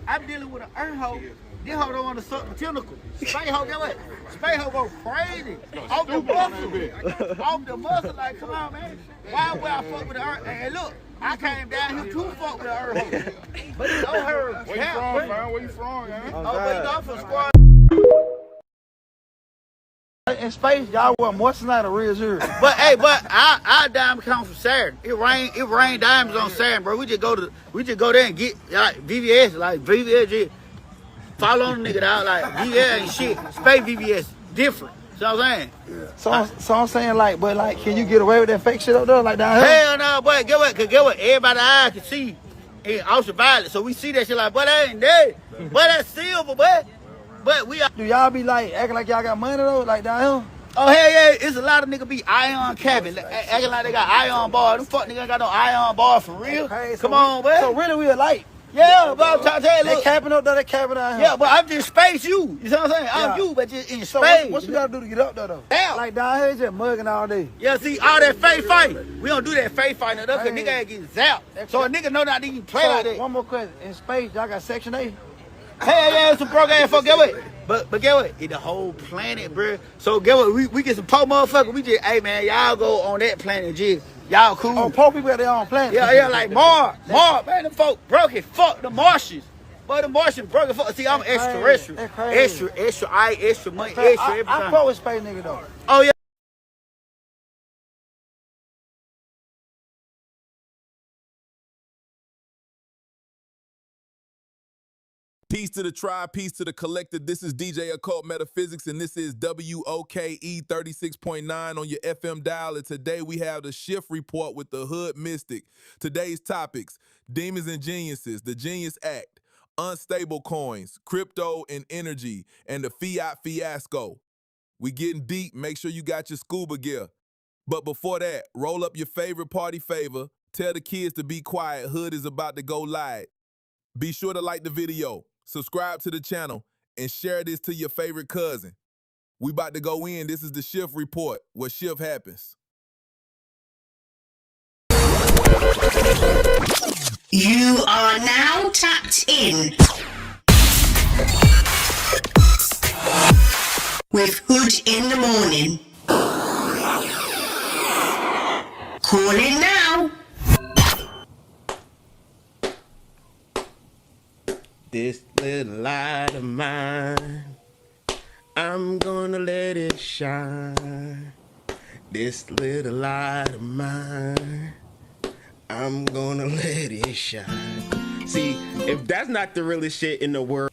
I'm dealing with an earth hoe. This hoe don't want to suck the tentacle. Space hoe, get what? Space hoe go crazy. Off the muscle. Off the muscle, like, come on, man. Why would I fuck with the earth? And look, I came down here to fuck with the earth hoe. But it's on her. Where you from, man? Where you from, man? Oh, but you know, I'm from Squad. In space, y'all want more than a real zero. But hey, our diamond comes from Saturn. It rain diamonds on Saturn, bro. We just go there and get like VVS, like VVS. Follow the nigga out like VVS and shit. Space VVS different. You know what I'm saying? Yeah. So I'm saying like, but like, can you get away with that fake shit up there like down here? Hell no, boy. Get what? Cause get what? Everybody eye can see in ultraviolet, so we see that shit like, boy, that ain't there. Boy, that's silver, boy. But we are. Do y'all be like acting like y'all got money though, like down here? Oh hell yeah, it's a lot of niggas be ion cabin, acting like they got ion bars. Them fuck niggas ain't got no ion bars for real. Okay, Come on, boy. So really we alike. Yeah, but I'm trying to tell you, They look. capping up there, they capping down here. Yeah, but I'm just space you. You know what I'm saying? I'm you, but just in So space. what you gotta do to get up there though? Hell. Like down here, it's just mugging all day. Yeah, see, all that fake fight. We don't do that fake fighting up because Hey. nigga ain't getting zapped. So a nigga know not to even play like that. One more question. In space, y'all got Section 8? Hell yeah, it's some broke ass fuck. Get what? But get what? It's the whole planet, bro. So get what? We get some poor motherfuckers. We just, hey man, y'all go on that planet, G. Y'all cool. Oh, poor people got their own planet. Yeah, like Mars, man, them folk broke it. Fuck the Martians. But the Martians broke it. Fuck. See, I'm extraterrestrial. Extra eye, extra money, extra everything. I fuck with space nigga though. Oh yeah. Peace to the tribe, peace to the collective. This is DJ Occult Metaphysics, and this is WOKE 36.9 on your FM dial. And today we have the Shift Report with the Hood Mystic. Today's topics: Demons and Geniuses, the Genius Act, unstable coins, crypto and energy, and the Fiat fiasco. We getting deep. Make sure you got your scuba gear. But before that, roll up your favorite party favor. Tell the kids to be quiet. Hood is about to go live. Be sure to like the video, subscribe to the channel, and share this to your favorite cousin. We about to go in. This is the Shift Report, where shift happens. You are now tapped in with Hood in the Morning. Call in now. This little light of mine, I'm gonna let it shine. This little light of mine, I'm gonna let it shine. See, if that's not the realest shit in the world.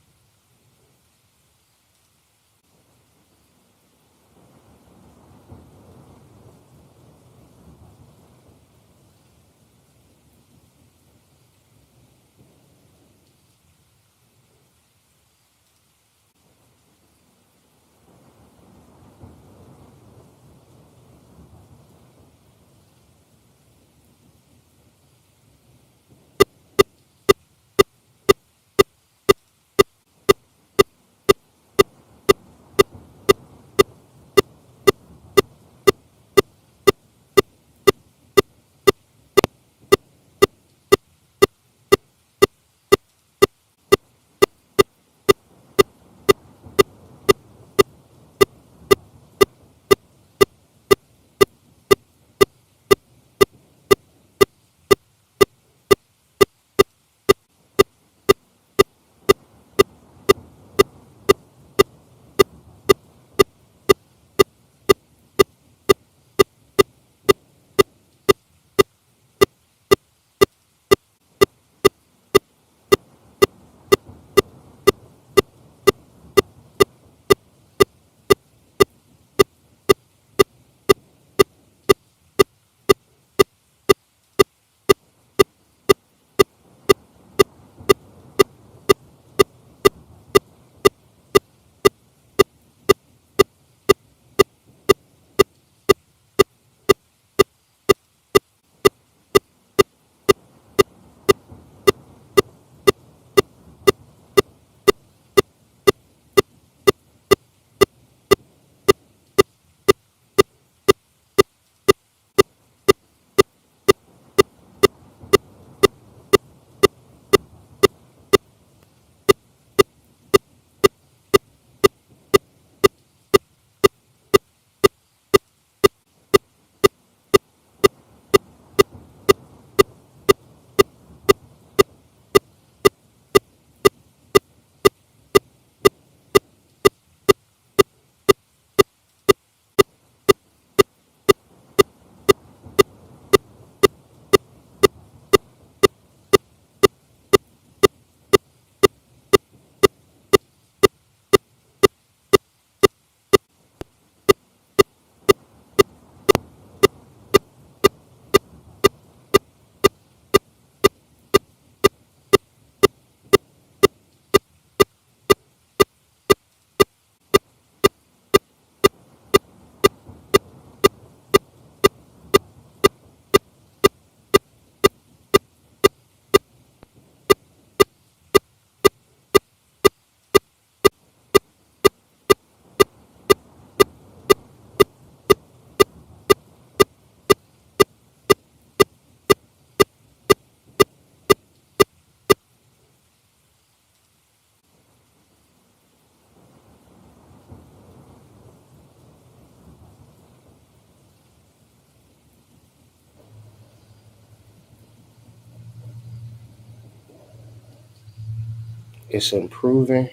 It's improving.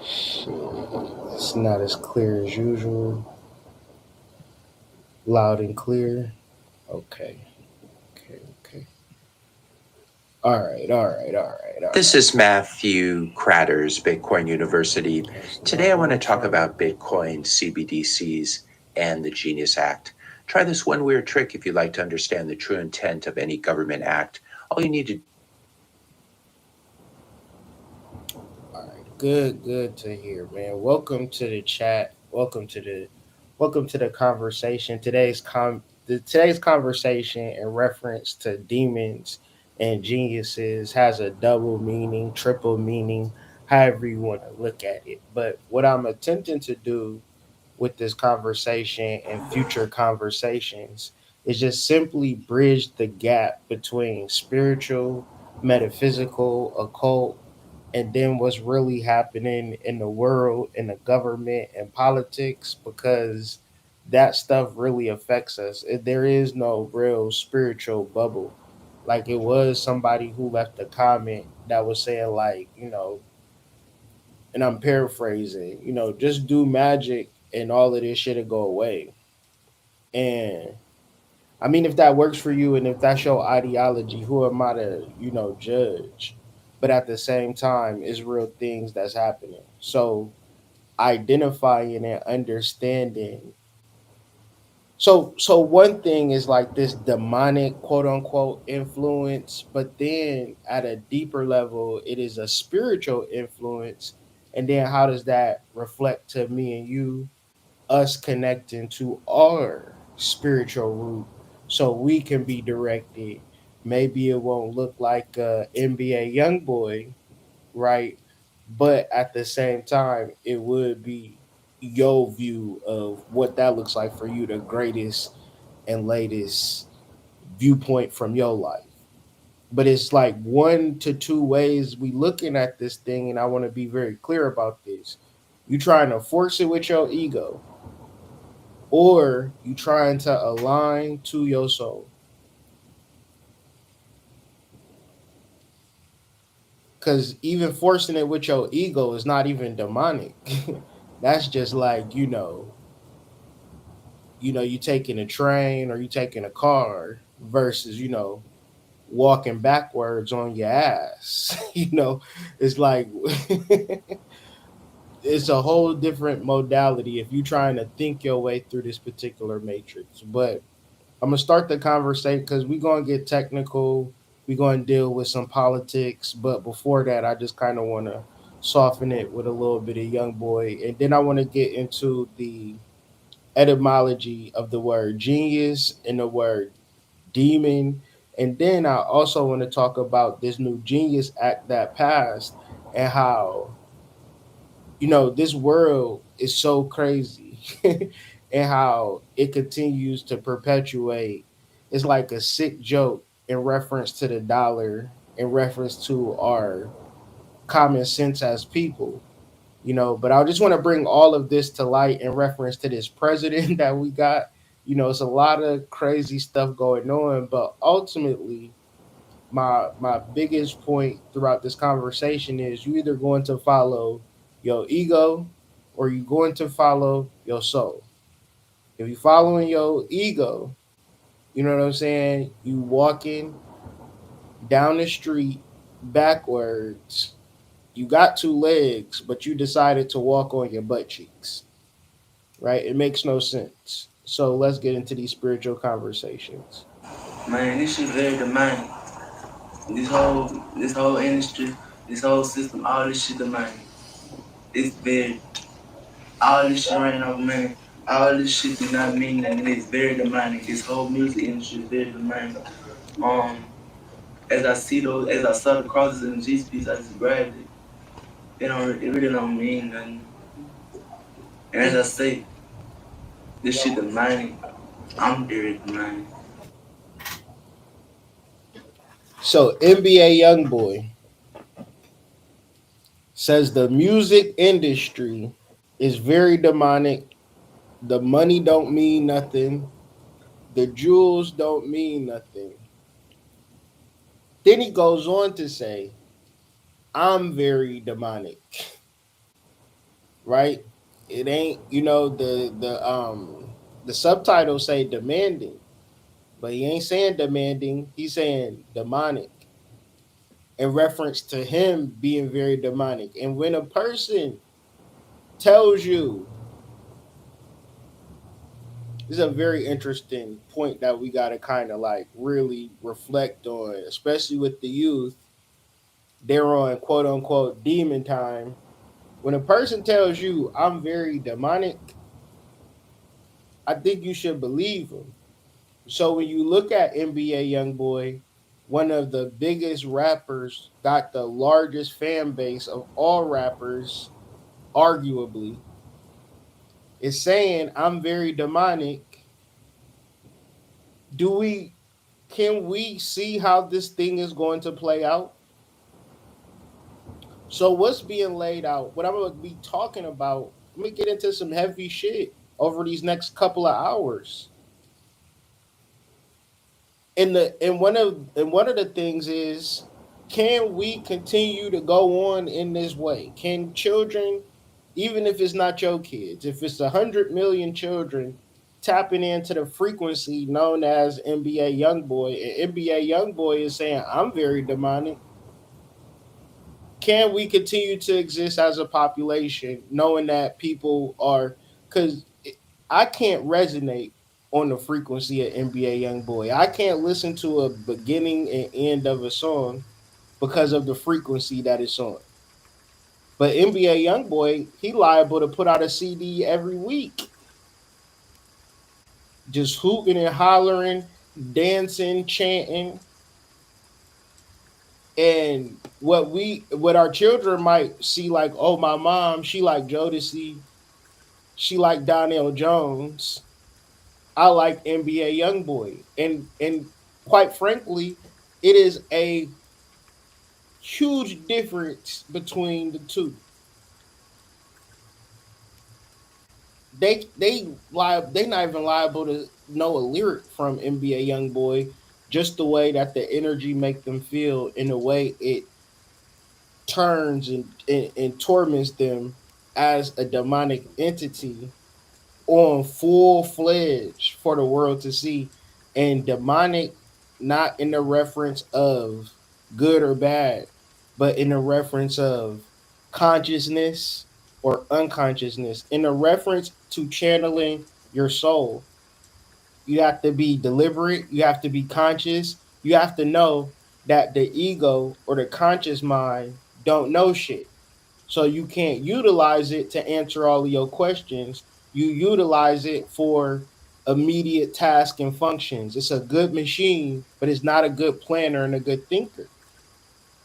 Shit, it's not as clear as usual. Loud and clear. Okay. Okay. Okay. All right. All right. All right. All This right. is Matthew Cratters, Bitcoin University. Today I want to talk about Bitcoin, CBDCs, and the Genius Act. Try this one weird trick if you'd like to understand the true intent of any government act. All you need to All right. Good. Good to hear, man. Welcome to the chat. Welcome to the conversation. Today's conversation in reference to demons and geniuses has a double meaning, triple meaning, however you want to look at it. But what I'm attempting to do with this conversation and future conversations is just simply bridge the gap between spiritual, metaphysical, occult, and then what's really happening in the world, in the government and politics, because that stuff really affects us. There is no real spiritual bubble. Like it was somebody who left a comment that was saying, like, and I'm paraphrasing, just do magic and all of this shit'll go away. And I mean, if that works for you and if that's your ideology, who am I to, judge? But at the same time, it's real things that's happening. So identifying and understanding. So one thing is like this demonic quote unquote influence, but then at a deeper level, it is a spiritual influence. And then how does that reflect to me and you, us connecting to our spiritual root so we can be directed? Maybe it won't look like a NBA YoungBoy, right? But at the same time, it would be your view of what that looks like for you, the greatest and latest viewpoint from your life. But it's like one to two ways we looking at this thing, and I want to be very clear about this. You trying to force it with your ego, or you trying to align to your soul. Because even forcing it with your ego is not even demonic. That's just like, you taking a train or you taking a car versus, walking backwards on your ass. It's like it's a whole different modality if you're trying to think your way through this particular matrix. But I'm gonna start the conversation because we're gonna get technical. We're gonna deal with some politics, but before that, I just kind of want to soften it with a little bit of young boy, and then I want to get into the etymology of the word genius and the word demon, and then I also want to talk about this new Genius Act that passed and how this world is so crazy and how it continues to perpetuate. It's like a sick joke in reference to the dollar, in reference to our common sense as people. But I just want to bring all of this to light in reference to this president that we got. It's a lot of crazy stuff going on, but ultimately my biggest point throughout this conversation is you either going to follow your ego or you going to follow your soul. If you following your ego, you know what I'm saying? You walking down the street backwards. You got two legs, but you decided to walk on your butt cheeks. Right? It makes no sense. So let's get into these spiritual conversations. Man, this shit very demanding. This whole industry, this whole system, all this shit demanding. It's very all this shit right now, man. All this shit do not mean nothing. It's very demanding. This whole music industry is very demanding. As I saw the crosses in the G piece, I just grabbed it. It really don't mean nothing. And as I say, this shit demanding. I'm very demanding. So NBA YoungBoy says the music industry is very demonic. The money don't mean nothing. The jewels don't mean nothing. Then he goes on to say, I'm very demonic, right? It ain't, the subtitles say demanding, but he ain't saying demanding, he's saying demonic in reference to him being very demonic. And when a person tells you, this is a very interesting point that we got to kind of like really reflect on, especially with the youth. They're on quote unquote demon time. When a person tells you, I'm very demonic, I think you should believe them. So when you look at NBA YoungBoy, one of the biggest rappers, got the largest fan base of all rappers, arguably, is saying, I'm very demonic. Can we see how this thing is going to play out? So what's being laid out, what I'm going to be talking about, let me get into some heavy shit over these next couple of hours. And one of the things is, can we continue to go on in this way? Can children, even if it's not your kids, if it's 100 million children tapping into the frequency known as NBA YoungBoy, and NBA YoungBoy is saying, I'm very demonic. Can we continue to exist as a population knowing that people are, because I can't resonate on the frequency of NBA YoungBoy. I can't listen to a beginning and end of a song because of the frequency that it's on. But NBA YoungBoy, he liable to put out a CD every week, just hooting and hollering, dancing, chanting. And what our children might see, like, oh, my mom, she like Jodeci, she like Donnell Jones, I like NBA YoungBoy. And quite frankly, it is a huge difference between the two. They not even liable to know a lyric from NBA YoungBoy, just the way that the energy make them feel, in the way it turns and torments them as a demonic entity on full-fledged for the world to see. And demonic, not in the reference of good or bad, but in the reference of consciousness or unconsciousness, in the reference to channeling your soul. You have to be deliberate, you have to be conscious, you have to know that the ego or the conscious mind don't know shit. So you can't utilize it to answer all of your questions. You utilize it for immediate tasks and functions. It's a good machine, but it's not a good planner and a good thinker.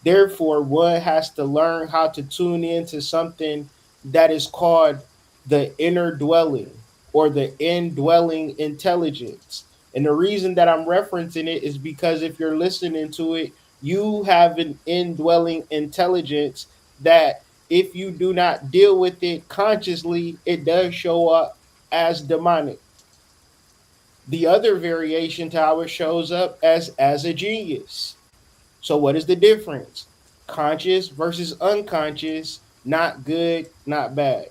Therefore, one has to learn how to tune into something that is called the inner dwelling or the indwelling intelligence. And the reason that I'm referencing it is because if you're listening to it, you have an indwelling intelligence that, if you do not deal with it consciously, it does show up as demonic. The other variation to how it shows up as a genius. So what is the difference? Conscious versus unconscious, not good, not bad.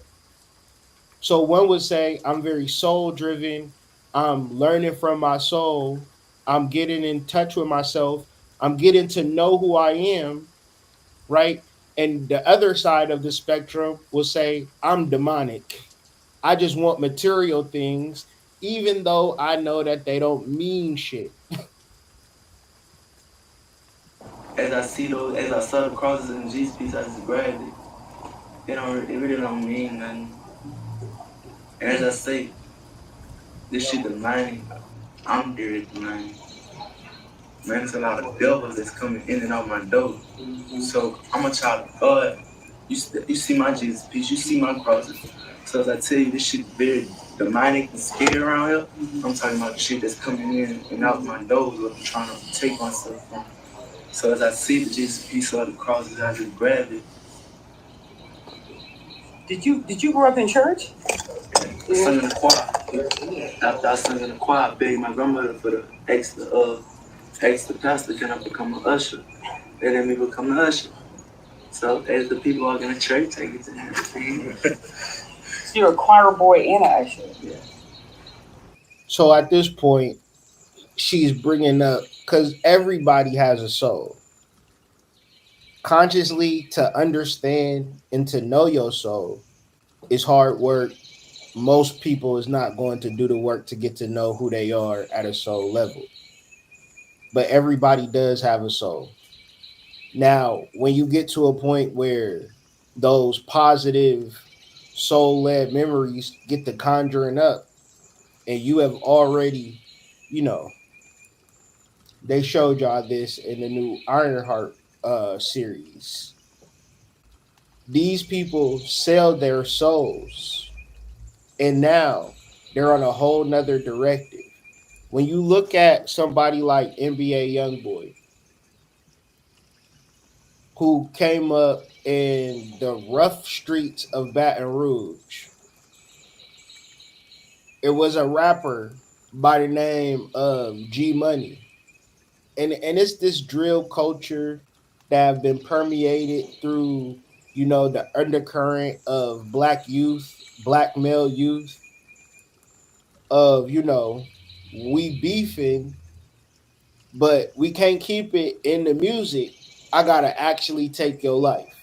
So one would say, I'm very soul driven. I'm learning from my soul. I'm getting in touch with myself. I'm getting to know who I am, right? And the other side of the spectrum will say, I'm demonic. I just want material things, even though I know that they don't mean shit. As I saw the crosses in G's piece, I just grabbed it. It really don't mean nothing. And as I say, this shit demanding. I'm very demanding. Man, there's a lot of devils that's coming in and out my door. So I'm a child of God. You see my Jesus piece, you see my crosses. So as I tell you, this shit very demonic and scary around here. I'm talking about the shit that's coming in and out my door, what I'm trying to take myself from. So as I see the Jesus piece of the crosses, I just grab it. Did you grow up in church? I sung in the choir. After I sung in the choir, I begged my grandmother for the extra asked the pastor, can I become an usher? They let me become the usher. So as the people walk in the church, I get to have a thing. So you're a choir boy and an usher. Yeah. So at this point, she's bringing up, because everybody has a soul. Consciously to understand and to know your soul is hard work. Most people is not going to do the work to get to know who they are at a soul level. But everybody does have a soul. Now, when you get to a point where those positive soul led memories get to conjuring up, and you have already, you know, they showed y'all this in the new Ironheart series. These people sell their souls, and now they're on a whole nother directive. When you look at somebody like NBA YoungBoy, who came up in the rough streets of Baton Rouge, it was a rapper by the name of G Money. And it's this drill culture that have been permeated through, the undercurrent of black youth, black male youth, of, we beefing, but we can't keep it in the music. I gotta actually take your life.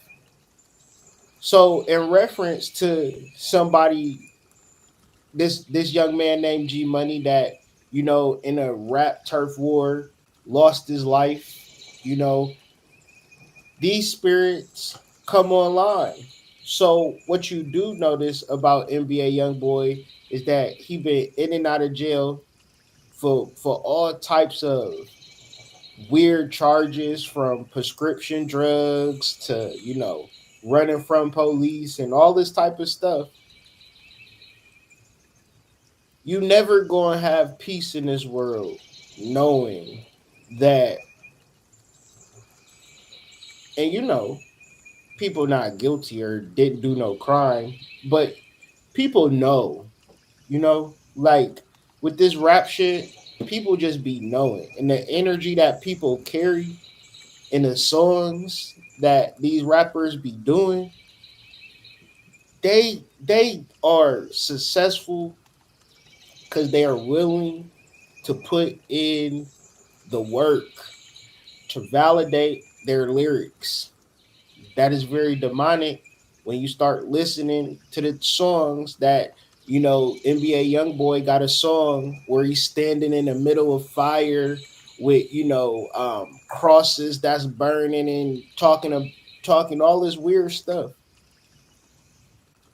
So in reference to somebody, this young man named G Money that, in a rap turf war lost his life, you know, these spirits come online. So what you do notice about NBA YoungBoy is that he been in and out of jail for all types of weird charges, from prescription drugs to, running from police and all this type of stuff. You never gonna have peace in this world knowing that, and people not guilty or didn't do no crime, but people know, like with this rap shit, people just be knowing, and the energy that people carry in the songs that these rappers be doing, they are successful because they are willing to put in the work to validate their lyrics. That is very demonic when you start listening to the songs that, NBA YoungBoy got a song where he's standing in the middle of fire with, crosses that's burning and talking all this weird stuff.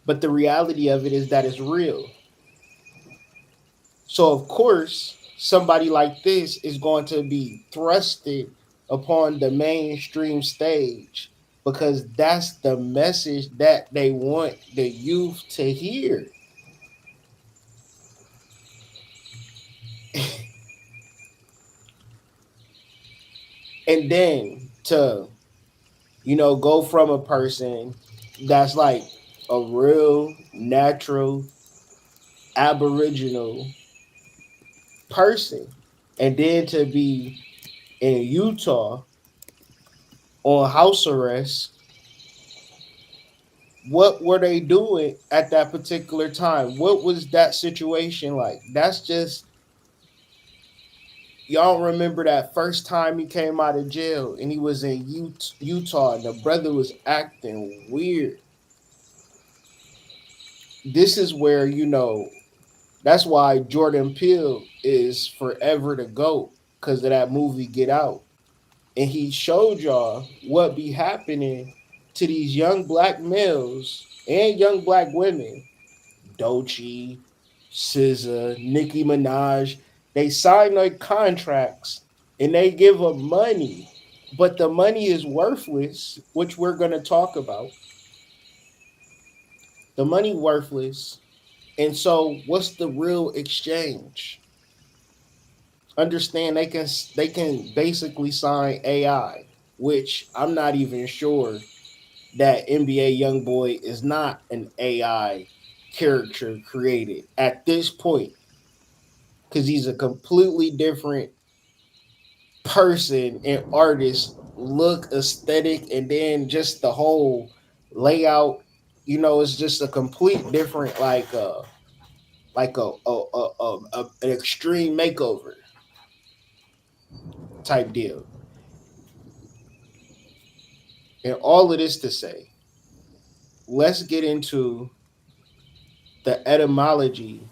But the reality of it is that it's real. So of course, somebody like this is going to be thrusted upon the mainstream stage because that's the message that they want the youth to hear. And then to, go from a person that's like a real natural aboriginal person, and then to be in Utah on house arrest. What were they doing at that particular time? What was that situation like? That's just, y'all remember that first time he came out of jail and he was in Utah and the brother was acting weird. This is where, that's why Jordan Peele is forever to go, because of that movie Get Out. And he showed y'all what be happening to these young black males and young black women. Doechii, SZA, Nicki Minaj, they sign their contracts and they give them money, but the money is worthless, which we're going to talk about. The money worthless. And so what's the real exchange? Understand they can basically sign AI, which I'm not even sure that NBA YoungBoy is not an AI character created at this point, because he's a completely different person and artist look aesthetic, and then just the whole layout, it's just a complete different an extreme makeover type deal. And all of this to say, let's get into the etymology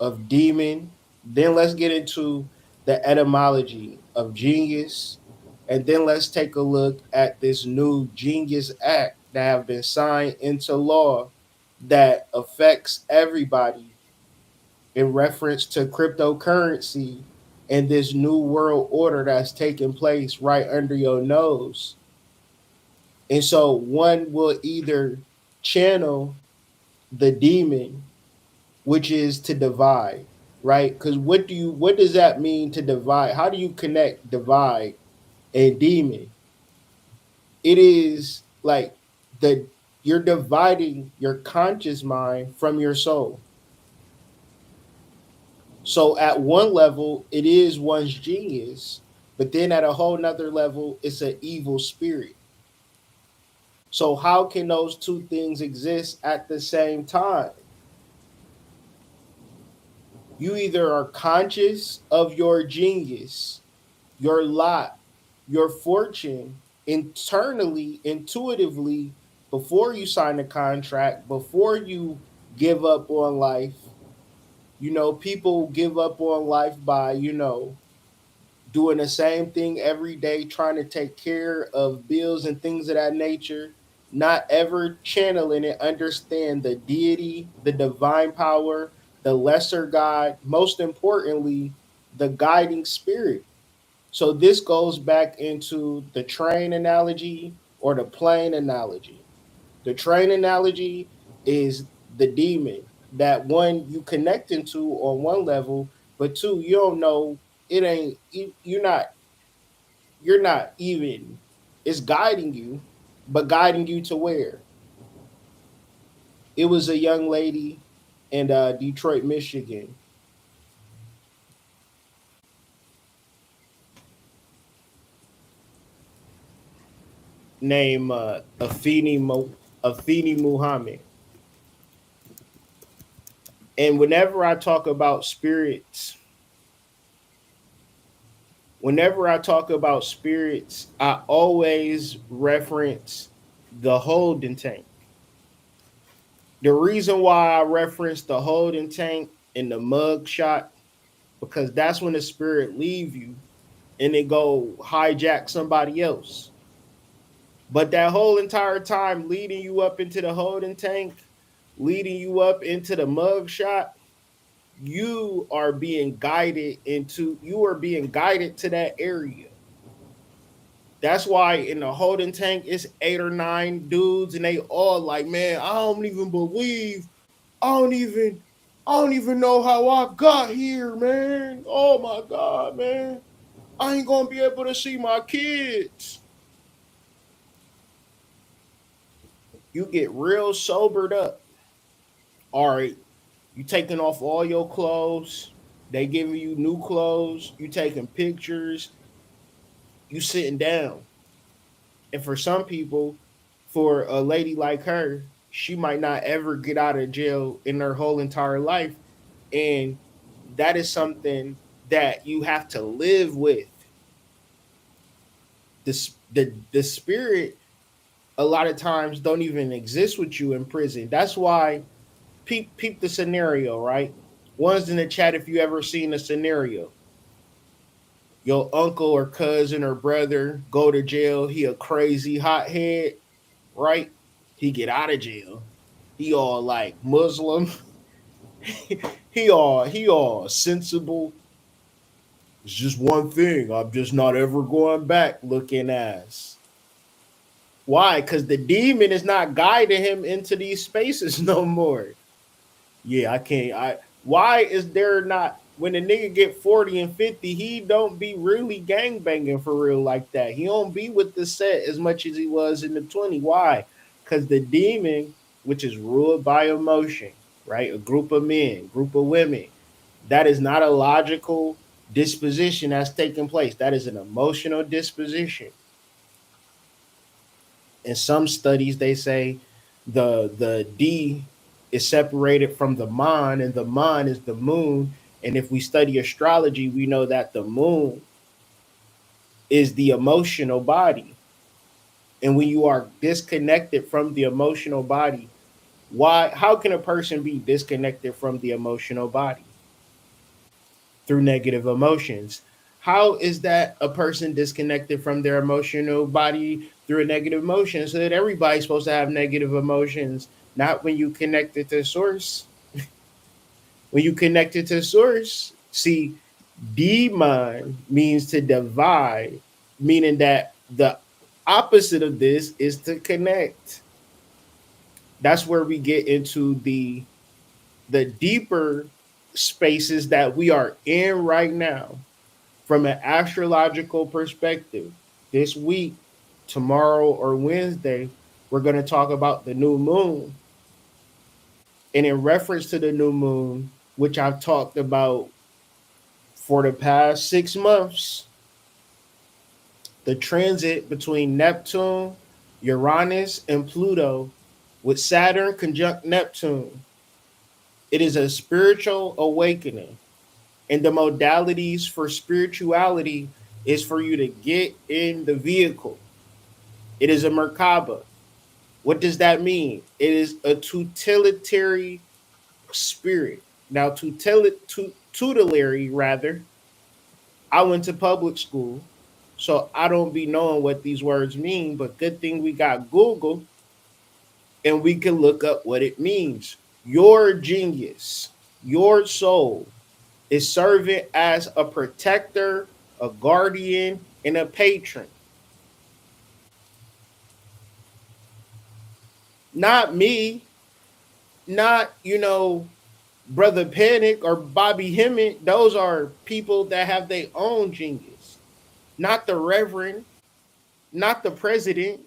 of demon. Then let's get into the etymology of genius. And then let's take a look at this new Genius Act that have been signed into law that affects everybody in reference to cryptocurrency and this new world order that's taking place right under your nose. And so one will either channel the demon, which is to divide, right? Because what does that mean to divide? How do you connect divide and demon? It is like the you're dividing your conscious mind from your soul. So at one level, it is one's genius, but then at a whole nother level, it's an evil spirit. So how can those two things exist at the same time? You either are conscious of your genius, your lot, your fortune internally, intuitively, before you sign the contract, before you give up on life. People give up on life by, doing the same thing every day, trying to take care of bills and things of that nature, not ever channeling and understand the deity, the divine power, the lesser God, most importantly, the guiding spirit. So this goes back into the train analogy or the plane analogy. The train analogy is the demon that one you connecting to on one level, but two, you don't know it ain't you're not even it's guiding you, but guiding you to where? It was a young lady in Detroit, Michigan, named Afeni Muhammad. And whenever I talk about spirits, I always reference the holding tank. The reason why I reference the holding tank and the mug shot, because that's when the spirit leave you and they go hijack somebody else. But that whole entire time leading you up into the holding tank, leading you up into the mug shot, you are being guided to that area. That's why in the holding tank it's 8 or 9 dudes, and they all like, man, I don't even I don't even know how I got here, man. Oh my God, man. I ain't gonna be able to see my kids. You get real sobered up. All right, you taking off all your clothes. They giving you new clothes. You taking pictures. You sitting down. And for some people, for a lady like her, she might not ever get out of jail in her whole entire life. And that is something that you have to live with. The spirit a lot of times don't even exist with you in prison. That's why peep the scenario, right? One's in the chat if you ever seen a scenario. Your uncle or cousin or brother go to jail. He a crazy hothead, right? He get out of jail. He all like Muslim. he all sensible. It's just one thing. I'm just not ever going back looking ass. Why? Because the demon is not guiding him into these spaces no more. Yeah, I can't. Why is there not when a nigga get 40 and 50, he don't be really gang banging for real like that. He don't be with the set as much as he was in the 20. Why? Because the demon, which is ruled by emotion, right? A group of men, group of women, that is not a logical disposition that's taking place. That is an emotional disposition. In some studies, they say the D is separated from the mind, and the mind is the moon. And if we study astrology, we know that the moon is the emotional body. And when you are disconnected from the emotional body, how can a person be disconnected from the emotional body? Through negative emotions. How is that a person disconnected from their emotional body through a negative emotion? So that everybody's supposed to have negative emotions, not when you connect it to source. When you connect it to source, see, divine means to divide, meaning that the opposite of this is to connect. That's where we get into the deeper spaces that we are in right now from an astrological perspective. This week, tomorrow or Wednesday, we're going to talk about the new moon. And in reference to the new moon, which I've talked about for the past 6 months, the transit between Neptune, Uranus, and Pluto with Saturn conjunct Neptune. It is a spiritual awakening. And the modalities for spirituality is for you to get in the vehicle. It is a Merkaba. What does that mean? It is a tutelary spirit. Now, tutelary, rather, I went to public school, so I don't be knowing what these words mean, but good thing we got Google and we can look up what it means. Your genius, your soul, is serving as a protector, a guardian, and a patron. Not me, not, Brother Panic or Bobby Hemmett. Those are people that have their own genius. Not the reverend, not the president,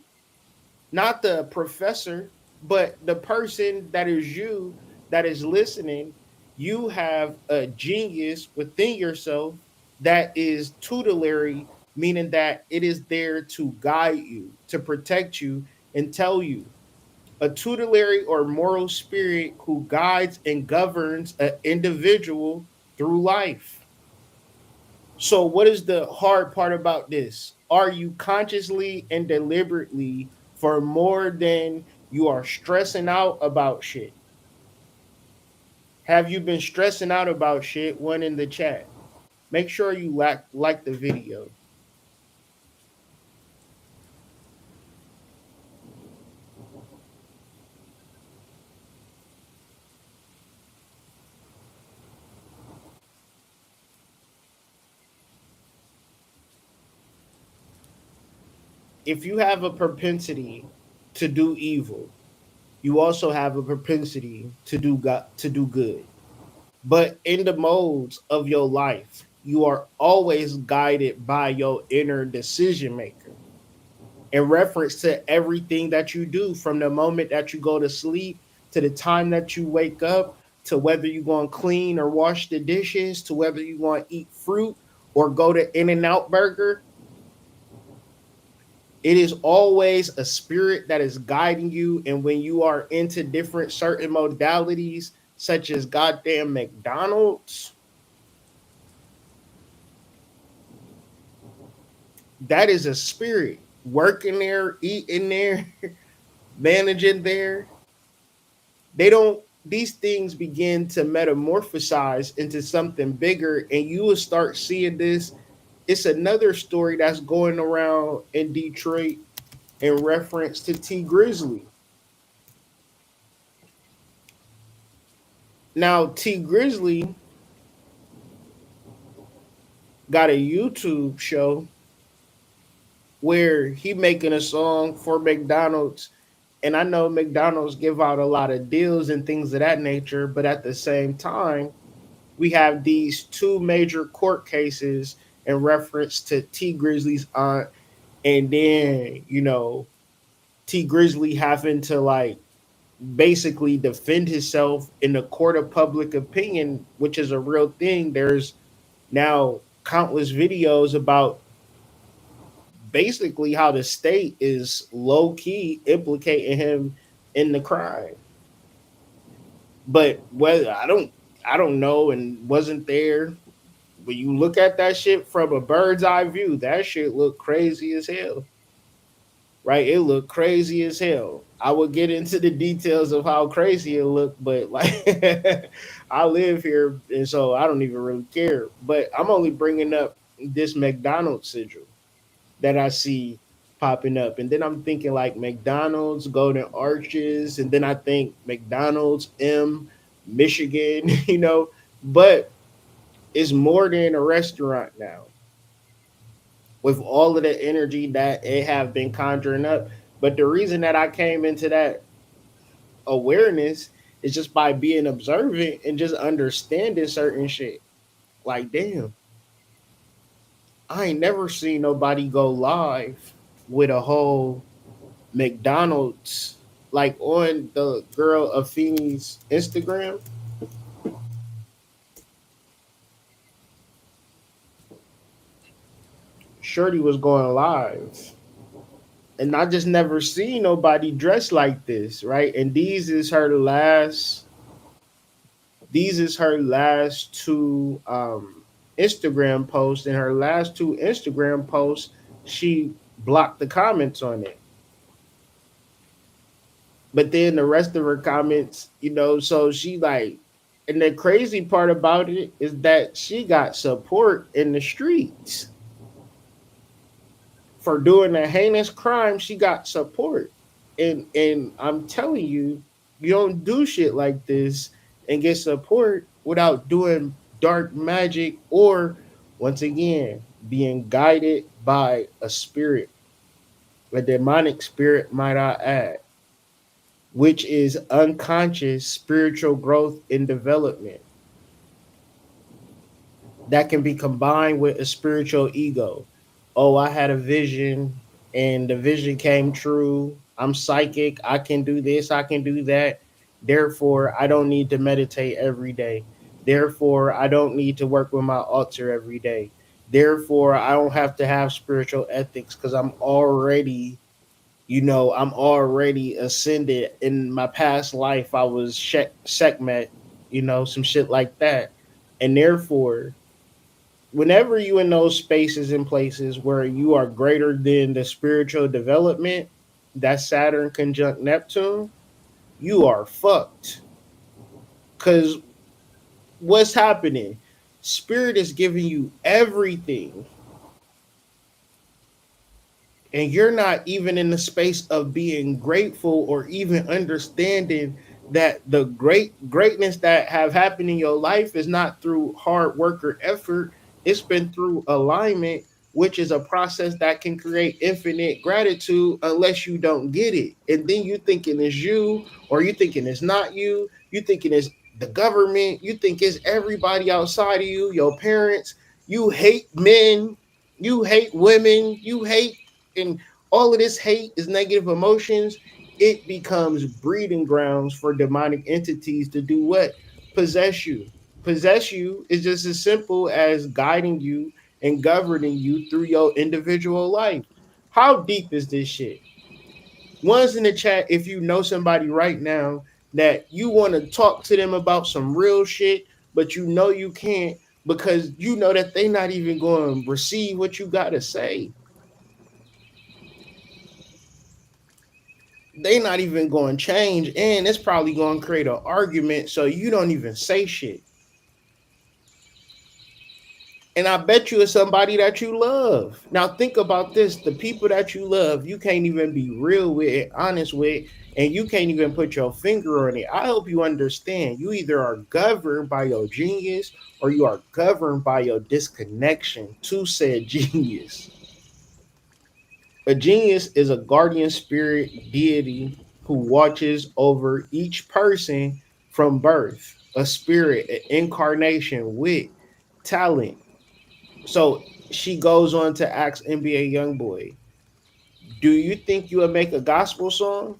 not the professor, but the person that is you, that is listening. You have a genius within yourself that is tutelary, meaning that it is there to guide you, to protect you, and tell you. A tutelary or moral spirit who guides and governs an individual through life. So, what is the hard part about this? Are you consciously and deliberately for more than you are stressing out about shit? Have you been stressing out about shit? One in the chat. Make sure you like the video. If you have a propensity to do evil, you also have a propensity to do good. But in the modes of your life, you are always guided by your inner decision maker in reference to everything that you do, from the moment that you go to sleep to the time that you wake up, to whether you're going to clean or wash the dishes, to whether you want to eat fruit or go to In-N-Out Burger. It is always a spirit that is guiding you. And when you are into different certain modalities, such as goddamn McDonald's, that is a spirit working there, eating there, managing there. These things begin to metamorphosize into something bigger, and you will start seeing this. It's another story that's going around in Detroit in reference to T Grizzly. Now, T Grizzly got a YouTube show where he making a song for McDonald's. And I know McDonald's give out a lot of deals and things of that nature, but at the same time, we have these two major court cases in reference to T Grizzly's aunt, and then, T Grizzly having to basically defend himself in the court of public opinion, which is a real thing. There's now countless videos about basically how the state is low key implicating him in the crime. But whether I don't know and wasn't there. When you look at that shit from a bird's eye view, that shit look crazy as hell. Right? It looked crazy as hell. I would get into the details of how crazy it looked, but like I live here and so I don't even really care. But I'm only bringing up this McDonald's sigil that I see popping up. And then I'm thinking like McDonald's, Golden Arches, and then I think McDonald's, Michigan, but it's more than a restaurant now with all of the energy that it have been conjuring up. But the reason that I came into that awareness is just by being observant and just understanding certain shit. Like, damn, I ain't never seen nobody go live with a whole McDonald's, like on the girl Afeni's Instagram. Shorty was going live. And I just never seen nobody dressed like this, right? And these is her last two Instagram posts. And her last two Instagram posts, she blocked the comments on it. But then the rest of her comments, so she like, and the crazy part about it is that she got support in the streets. For doing a heinous crime, she got support. And I'm telling you, you don't do shit like this and get support without doing dark magic or, once again, being guided by a spirit, a demonic spirit, might I add, which is unconscious spiritual growth and development that can be combined with a spiritual ego. Oh, I had a vision and the vision came true. I'm psychic. I can do this. I can do that. Therefore, I don't need to meditate every day. Therefore, I don't need to work with my altar every day. Therefore, I don't have to have spiritual ethics because I'm already ascended. In my past life, I was Sekhmet, some shit like that. And therefore, whenever you in those spaces and places where you are greater than the spiritual development, that Saturn conjunct Neptune, you are fucked. Because what's happening? Spirit is giving you everything. And you're not even in the space of being grateful or even understanding that the greatness that have happened in your life is not through hard work or effort. It's been through alignment, which is a process that can create infinite gratitude unless you don't get it. And then you thinking it's you, or you thinking it's not you. You thinking it's the government. You think it's everybody outside of you, your parents. You hate men. You hate women. You hate, and all of this hate is negative emotions. It becomes breeding grounds for demonic entities to do what? Possess you. Possess you is just as simple as guiding you and governing you through your individual life. How deep is this shit? One's in the chat if you know somebody right now that you want to talk to them about some real shit, but you can't because you know that they're not even going to receive what you got to say. They're not even going to change, and it's probably going to create an argument so you don't even say shit. And I bet you it's somebody that you love. Now think about this. The people that you love, you can't even be real with, honest with, and you can't even put your finger on it. I hope you understand. You either are governed by your genius or you are governed by your disconnection to said genius. A genius is a guardian spirit deity who watches over each person from birth. A spirit, an incarnation with talent. So she goes on to ask NBA YoungBoy, do you think you would make a gospel song?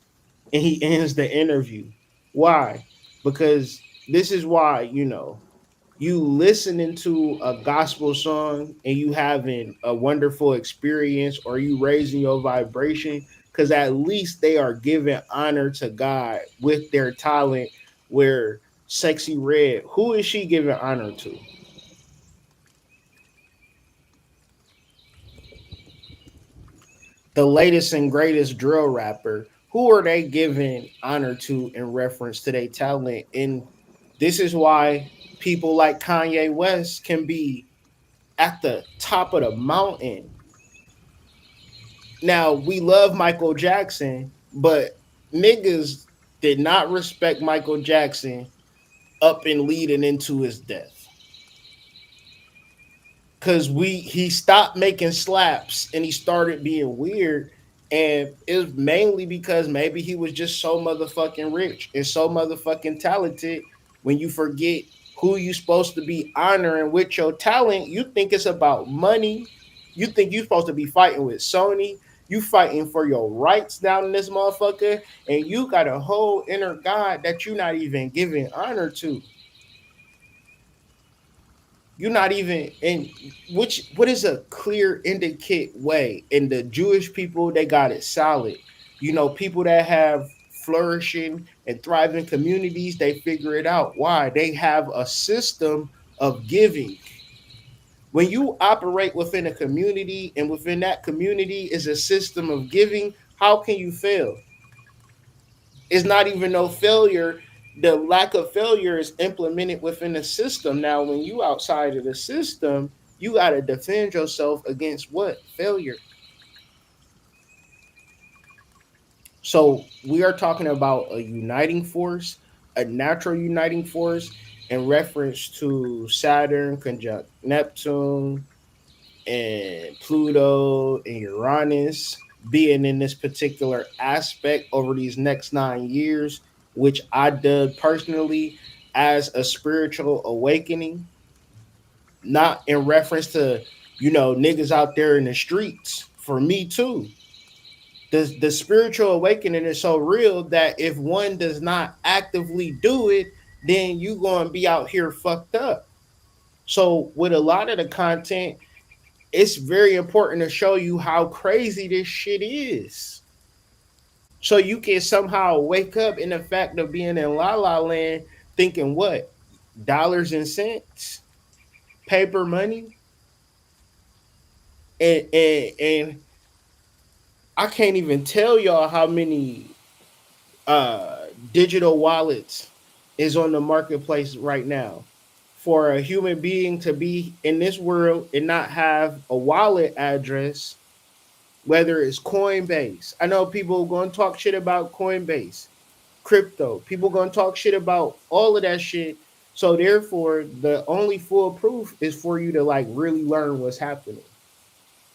And he ends the interview. Why? Because this is why, you listening to a gospel song and you having a wonderful experience, or you raising your vibration, because at least they are giving honor to God with their talent. Where Sexy Red, who is she giving honor to? The latest and greatest drill rapper. Who are they giving honor to in reference to their talent? And this is why people like Kanye West can be at the top of the mountain. Now, we love Michael Jackson, but niggas did not respect Michael Jackson up and leading into his death. Cause he stopped making slaps and he started being weird. And it was mainly because maybe he was just so motherfucking rich and so motherfucking talented. When you forget who you supposed to be honoring with your talent, you think it's about money. You think you're supposed to be fighting with Sony. You fighting for your rights down in this motherfucker, and you got a whole inner God that you're not even giving honor to. You're not even in which what is a clear indicate way. And the Jewish people, they got it solid. You know, people that have flourishing and thriving communities, they figure it out. Why? They have a system of giving. When you operate within a community and within that community is a system of giving, how can you fail? It's not even no failure. The lack of failure is implemented within the system. Now, when you outside of the system, you got to defend yourself against what? Failure. So we are talking about a uniting force, a natural uniting force in reference to Saturn conjunct Neptune and Pluto and Uranus being in this particular aspect over these next 9 years, which I did personally as a spiritual awakening, not in reference to, niggas out there in the streets. For me too. The spiritual awakening is so real that if one does not actively do it, then you going to be out here fucked up. So with a lot of the content, it's very important to show you how crazy this shit is. So you can somehow wake up in the fact of being in La La Land thinking what? Dollars and cents? Paper money? And I can't even tell y'all how many digital wallets is on the marketplace right now. For a human being to be in this world and not have a wallet address, whether it's Coinbase. I know people are going to talk shit about Coinbase, crypto. People going to talk shit about all of that shit. So therefore, the only foolproof is for you to like really learn what's happening.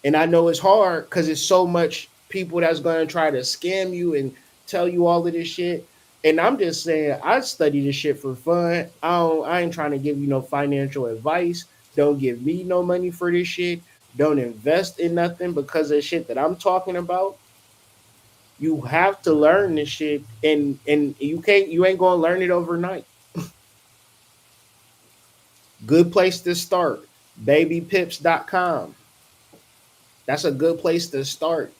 And I know it's hard because it's so much people that's going to try to scam you and tell you all of this shit. And I'm just saying, I study this shit for fun. I ain't trying to give you no financial advice. Don't give me no money for this shit. Don't invest in nothing because of shit that I'm talking about. You have to learn this shit, and you ain't gonna learn it overnight. Good place to start. Babypips.com. That's a good place to start.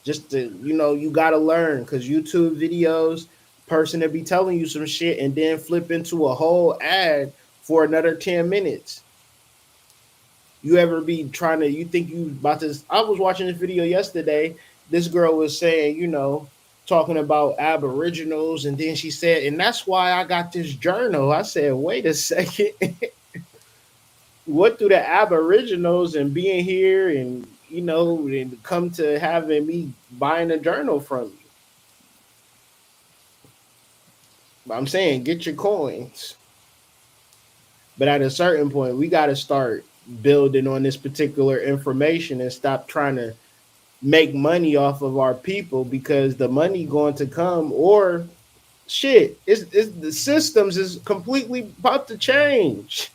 Just to, you gotta learn because YouTube videos, person to be telling you some shit and then flip into a whole ad for another 10 minutes. You ever be trying to, you think you about to, I was watching this video yesterday. This girl was saying, talking about Aboriginals. And then she said, and that's why I got this journal. I said, wait a second. What do the Aboriginals and being here and, and come to having me buying a journal from you? I'm saying, get your coins. But at a certain point, we got to start building on this particular information and stop trying to make money off of our people, because the money going to come, or shit, it's the systems is completely about to change.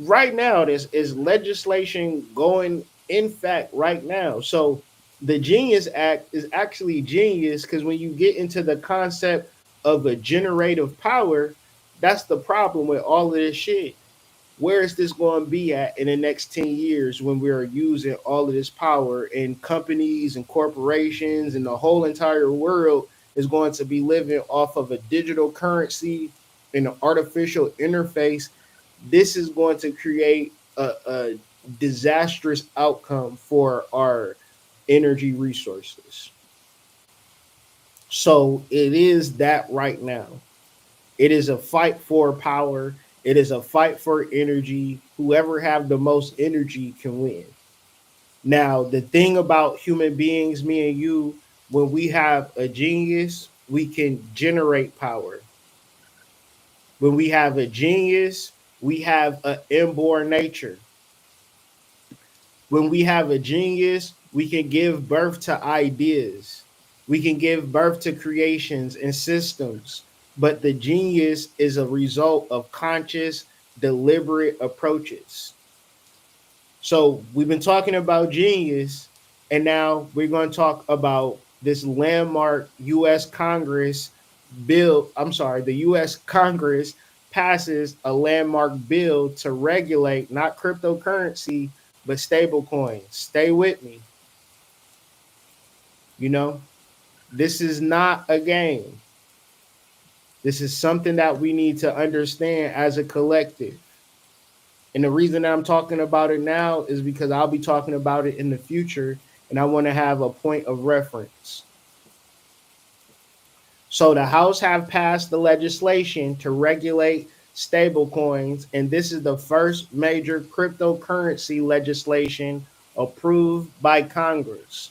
Right now, this is legislation going in fact right now. So the Genius Act is actually genius because when you get into the concept of a generative power, that's the problem with all of this shit. where is this going to be at in the next 10 years when we are using all of this power, and companies and corporations and the whole entire world is going to be living off of a digital currency and an artificial interface? This is going to create a disastrous outcome for our energy resources. So it is that right now. It is a fight for power. It is a fight for energy. Whoever have the most energy can win. Now, the thing about human beings, me and you, when we have a genius, we can generate power. When we have a genius, we have an inborn nature. When we have a genius, we can give birth to ideas. We can give birth to creations and systems. But the genius is a result of conscious, deliberate approaches. So we've been talking about genius, and now we're going to talk about this landmark U.S. Congress bill. I'm sorry, the U.S. Congress passes a landmark bill to regulate not cryptocurrency, but stablecoins. Stay with me. You know, this is not a game. This is something that we need to understand as a collective. And the reason that I'm talking about it now is because I'll be talking about it in the future, and I want to have a point of reference. So the House have passed the legislation to regulate stablecoins, and this is the first major cryptocurrency legislation approved by Congress.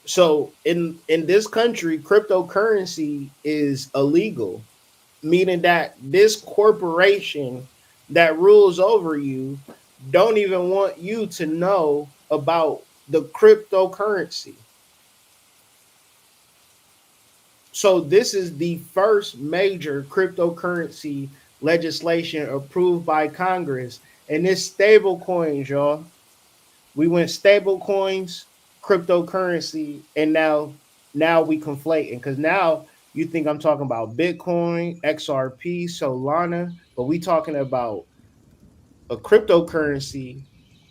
So in this country, cryptocurrency is illegal, meaning that this corporation that rules over you don't even want you to know about the cryptocurrency. So this is the first major cryptocurrency legislation approved by Congress, and it's stable coins, y'all. We went stable coins, cryptocurrency, and now we conflating, because now you think I'm talking about Bitcoin, XRP, Solana, but we talking about a cryptocurrency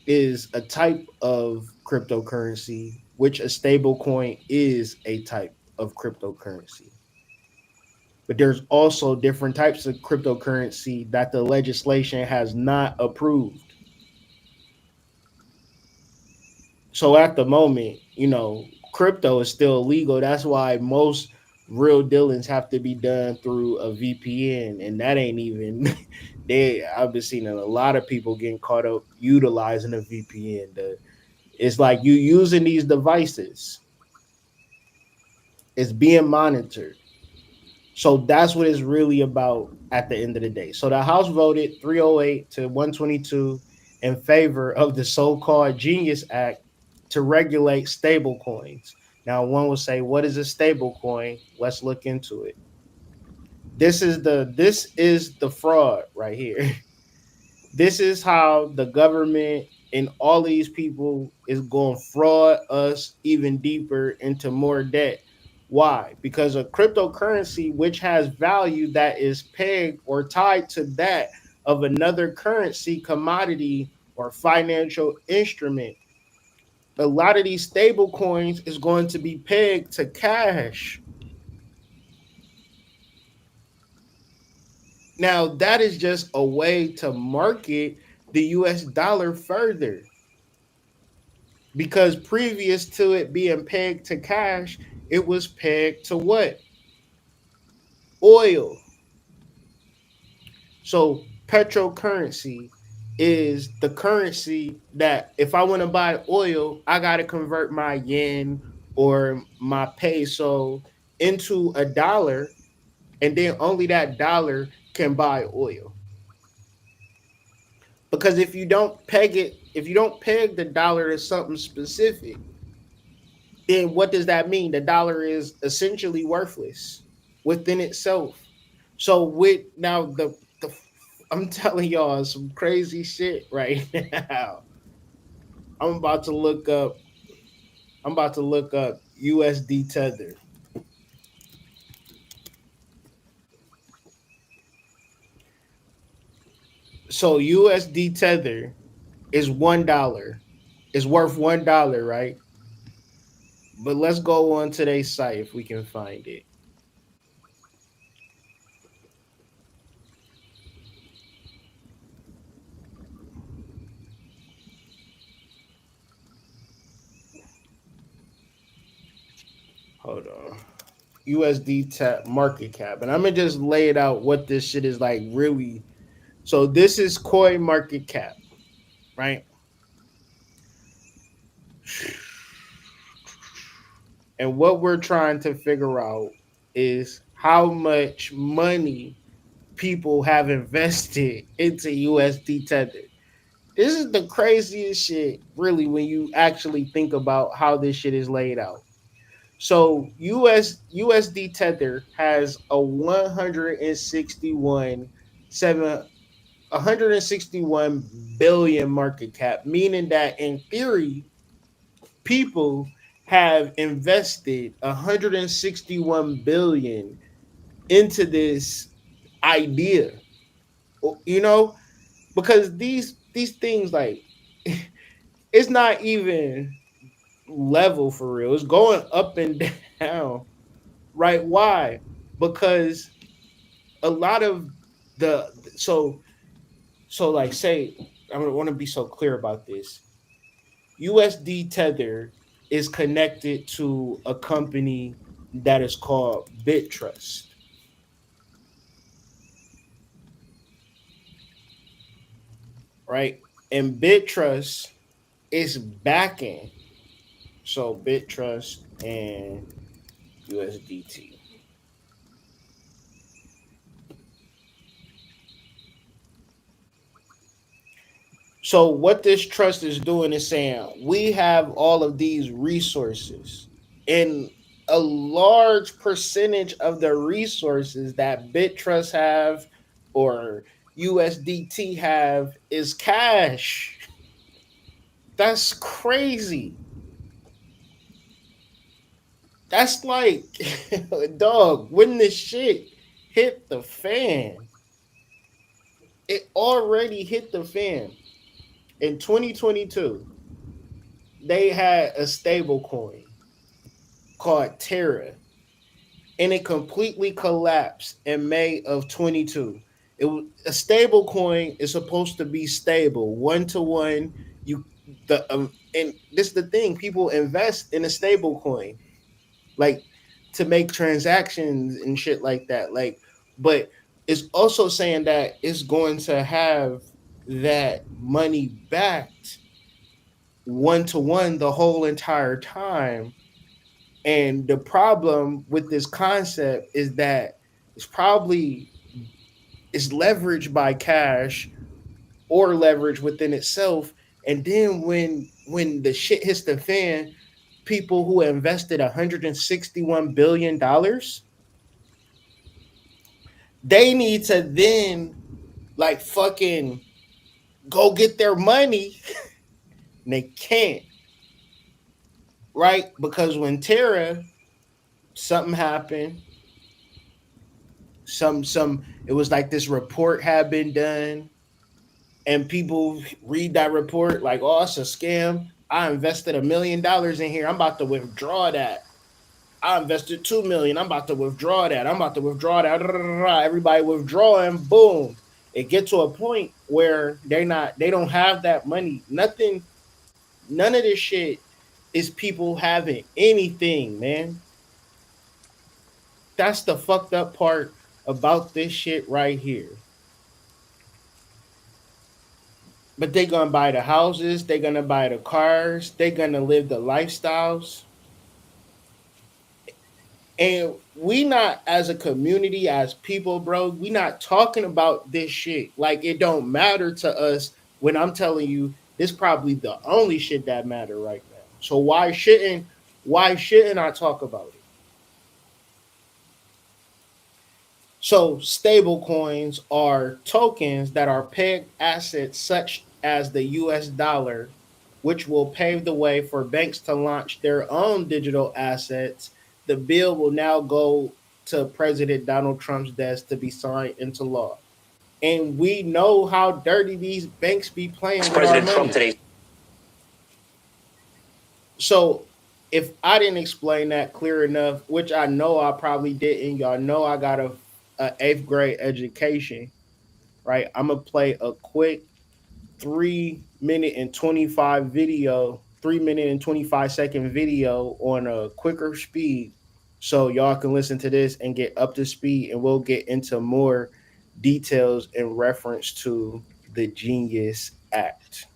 is a type of cryptocurrency, which a stable coin is a type of cryptocurrency. But there's also different types of cryptocurrency that the legislation has not approved. So at the moment, you know, crypto is still illegal. That's why most real dealings have to be done through a VPN, and that ain't even I've been seeing a lot of people getting caught up utilizing a VPN. It's like you using these devices. It's being monitored. So that's what it's really about at the end of the day. So the House voted 308 to 122 in favor of the so-called Genius Act to regulate stable coins. Now, one will say, what is a stable coin? Let's look into it. This is the fraud right here. This is how the government and all these people is going to fraud us even deeper into more debt. Why? Because a cryptocurrency which has value that is pegged or tied to that of another currency, commodity, or financial instrument. A lot of these stable coins is going to be pegged to cash. Now, that is just a way to market the US dollar further. Because previous to it being pegged to cash, it was pegged to what? Oil. So petrocurrency is the currency that if I want to buy oil, I got to convert my yen or my peso into a dollar, and then only that dollar can buy oil. Because if you don't peg the dollar to something specific, then what does that mean? The dollar is essentially worthless within itself. So with now the I'm telling y'all some crazy shit right now. I'm about to look up USD tether. So USD Tether is $1. It's worth $1, right? But let's go on to their site if we can find it. Hold on. USD market cap. And I'm gonna just lay it out what this shit is like really. So this is coin market cap, right? And what we're trying to figure out is how much money people have invested into USD Tether. This is the craziest shit, really, when you actually think about how this shit is laid out. So USD Tether has a 161 billion market cap, meaning that in theory, people have invested 161 billion into this idea. You know, because these things like it's not even level for real. It's going up and down. Right? Why? Because a lot of the so like say I want to be so clear about this. USD Tether is connected to a company that is called BitTrust. Right? And BitTrust is backing. So BitTrust and USDT. So what this trust is doing is saying we have all of these resources, and a large percentage of the resources that BitTrust have or USDT have is cash. That's crazy. That's like, dog, when this shit hit the fan, it already hit the fan. In 2022, they had a stable coin called Terra, and it completely collapsed in May of 22. It was a stable coin is supposed to be stable, 1-to-1. And this is the thing, people invest in a stable coin, like to make transactions and shit like that. Like, but it's also saying that it's going to have that money backed 1-to-1 the whole entire time. And the problem with this concept is that it's probably it's leveraged by cash or leverage within itself. And then when the shit hits the fan, people who invested $161 billion, they need to then like fucking go get their money. And they can't. Right? Because when Terra, something happened. It was like this report had been done, and people read that report like, oh, it's a scam. I invested $1 million in here. I'm about to withdraw that. I invested 2 million. I'm about to withdraw that. I'm about to withdraw that. Everybody withdrawing, boom. It gets to a point where they don't have that money. None of this shit is people having anything, man. That's the fucked up part about this shit right here. But they're gonna buy the houses, they're gonna buy the cars, they're gonna live the lifestyles. And we not, as a community, as people, bro, we not talking about this shit. Like, it don't matter to us when I'm telling you this probably the only shit that matter right now. So why shouldn't I talk about it? So stable coins are tokens that are pegged assets such as the US dollar, which will pave the way for banks to launch their own digital assets. The bill will now go to President Donald Trump's desk to be signed into law. And we know how dirty these banks be playing with President our money. Trump today. So if I didn't explain that clear enough, which I know I probably didn't, y'all know I got a 8th grade education, right? I'm gonna play a quick 3-minute and 25 video, 3-minute and 25-second video on a quicker speed, so y'all can listen to this and get up to speed, and we'll get into more details in reference to the Genius Act.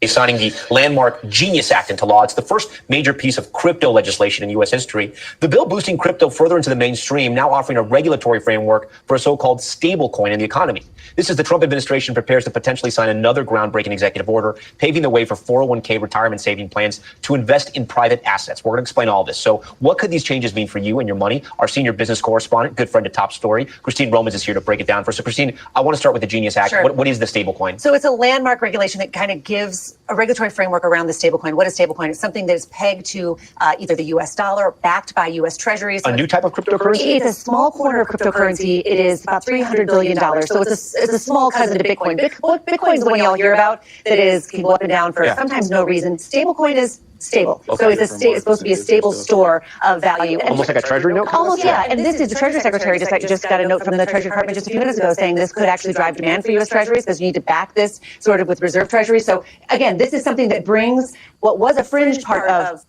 Signing the landmark Genius Act into law. It's the first major piece of crypto legislation in U.S. history. The bill boosting crypto further into the mainstream, now offering a regulatory framework for a so-called stablecoin in the economy. This is the Trump administration prepares to potentially sign another groundbreaking executive order, paving the way for 401k retirement saving plans to invest in private assets. We're going to explain all this. So what could these changes mean for you and your money? Our senior business correspondent, good friend to Top Story, Christine Romans, is here to break it down for us. So Christine, I want to start with the Genius Act. Sure. What is the stablecoin? So it's a landmark regulation that kind of gives a regulatory framework around the stablecoin. What is stablecoin? It's something that is pegged to either the U.S. dollar, backed by U.S. Treasuries. A new type of cryptocurrency? It's a small corner of cryptocurrency. It is about $300 billion. So it's a small cousin to Bitcoin. Bitcoin is the one y'all hear about that can go up and down for sometimes no reason. Stablecoin is stable. Okay. So it's supposed to be a stable store of value. Almost like a treasury note? Almost, yeah. And this is the Treasury Secretary just got a note from the Treasury Department just a few minutes ago saying this could actually drive demand for U.S. Treasuries because you need to back this sort of with reserve treasuries. So again, this is something that brings what was a fringe part of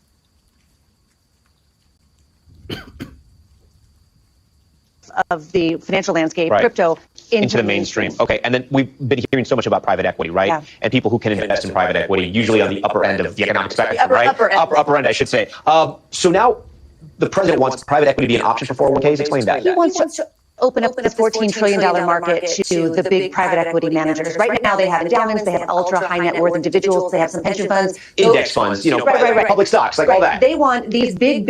the financial landscape, crypto, into the mainstream. Okay, and then we've been hearing so much about private equity, right? Yeah. And people who can invest in private equity, usually on the upper end of the economic spectrum, right? Upper end, I should say. So now the president wants private equity to be an option for 401ks. Explain that. He wants to open up this $14 trillion market to the big private equity managers. Right now they have endowments, they have ultra high net worth individuals, they have some pension funds. Index funds, public stocks, like all that. They want these big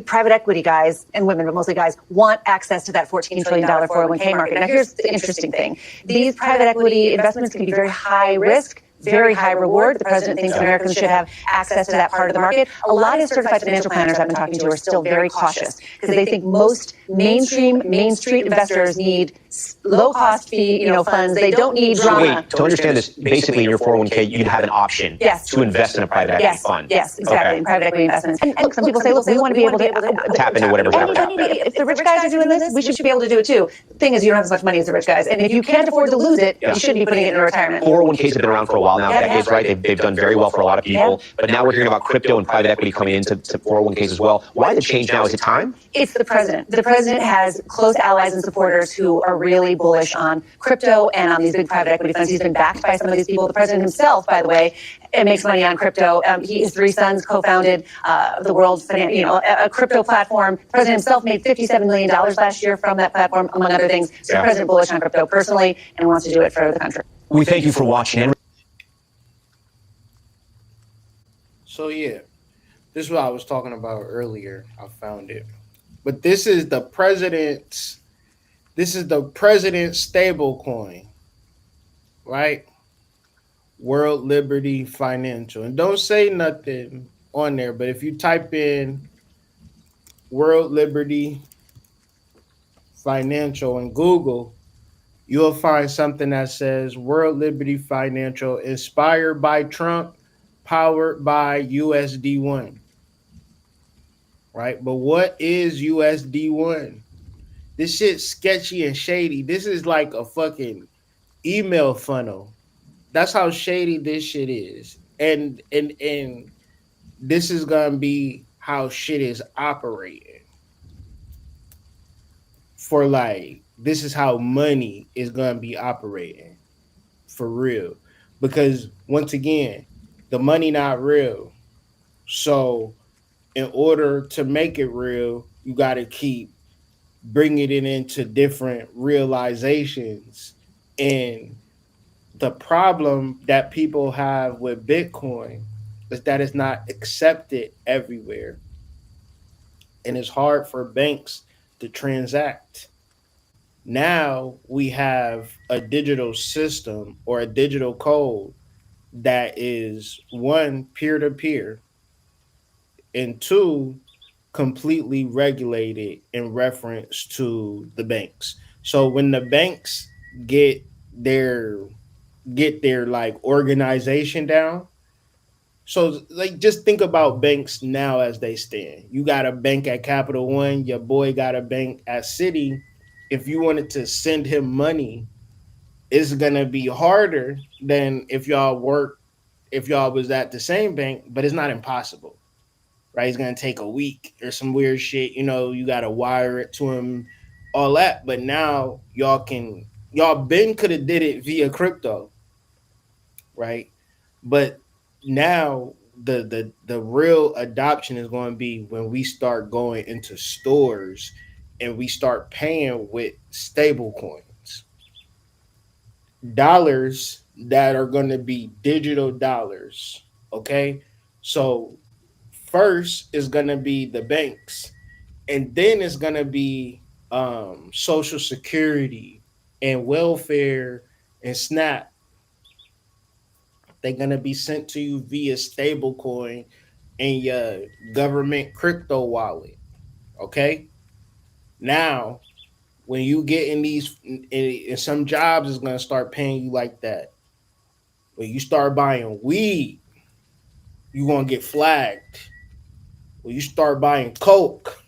private equity guys and women, but mostly guys, want access to that $14 trillion 401k market. Now here's the interesting thing. These private equity investments can be very high risk, very high reward. The president thinks Americans should have access to that part of the market. A lot of certified financial planners I've been talking to are still very cautious because they think most Main Street investors need low-cost fee, funds. They don't need drama. Wait, to understand this, basically in your 401k, you'd have an option to invest in a private equity fund. Yes, exactly, in private equity investments. And look, some people say, we want to be able to tap into whatever's happening. If the rich guys are doing this, we should be able to do it too. The thing is, you don't have as much money as the rich guys. And if you can't afford to lose it, you shouldn't be putting it in retirement. 401ks have been around for a while now, decades, right? They've done very well for a lot of people. But now we're hearing about crypto and private equity coming into 401ks as well. Why the change now? Is it time? It's the president. The president has close allies and supporters who are really bullish on crypto and on these big private equity funds. He's been backed by some of these people. The president himself, by the way, makes money on crypto. His 3 sons co-founded the world's a crypto platform. The president himself made $57 million last year from that platform, among other things. So the president bullish on crypto personally and wants to do it for the country. We thank you for watching. So yeah, this is what I was talking about earlier. I found it. But this is the president's stable coin, right? World Liberty Financial. And don't say nothing on there, but if you type in World Liberty Financial in Google, you'll find something that says World Liberty Financial, inspired by Trump, powered by USD1. Right? But what is USD1? This shit's sketchy and shady. This is like a fucking email funnel. That's how shady this shit is. And this is gonna be how shit is operating. For this is how money is gonna be operating. For real. Because once again, the money not real. So in order to make it real, you got to keep bringing it into different realizations. And the problem that people have with Bitcoin is that it's not accepted everywhere. And it's hard for banks to transact. Now we have a digital system or a digital code that is 1, peer-to-peer, and 2, completely regulated in reference to the banks. So when the banks get their like organization down, so like just think about banks now as they stand. You got a bank at Capital One, your boy got a bank at Citi. If you wanted to send him money, it's gonna be harder than if y'all was at the same bank, but it's not impossible. Right? It's gonna take a week or some weird shit. You gotta wire it to him, all that. But now y'all Ben could have did it via crypto, right? But now the real adoption is going to be when we start going into stores and we start paying with stable coins, dollars that are going to be digital dollars. Okay, so first is going to be the banks, and then it's going to be social security and welfare and SNAP. They're gonna be sent to you via stablecoin and your government crypto wallet. Okay. Now, when you get in some jobs, is gonna start paying you like that. When you start buying weed, you're gonna get flagged. When you start buying coke,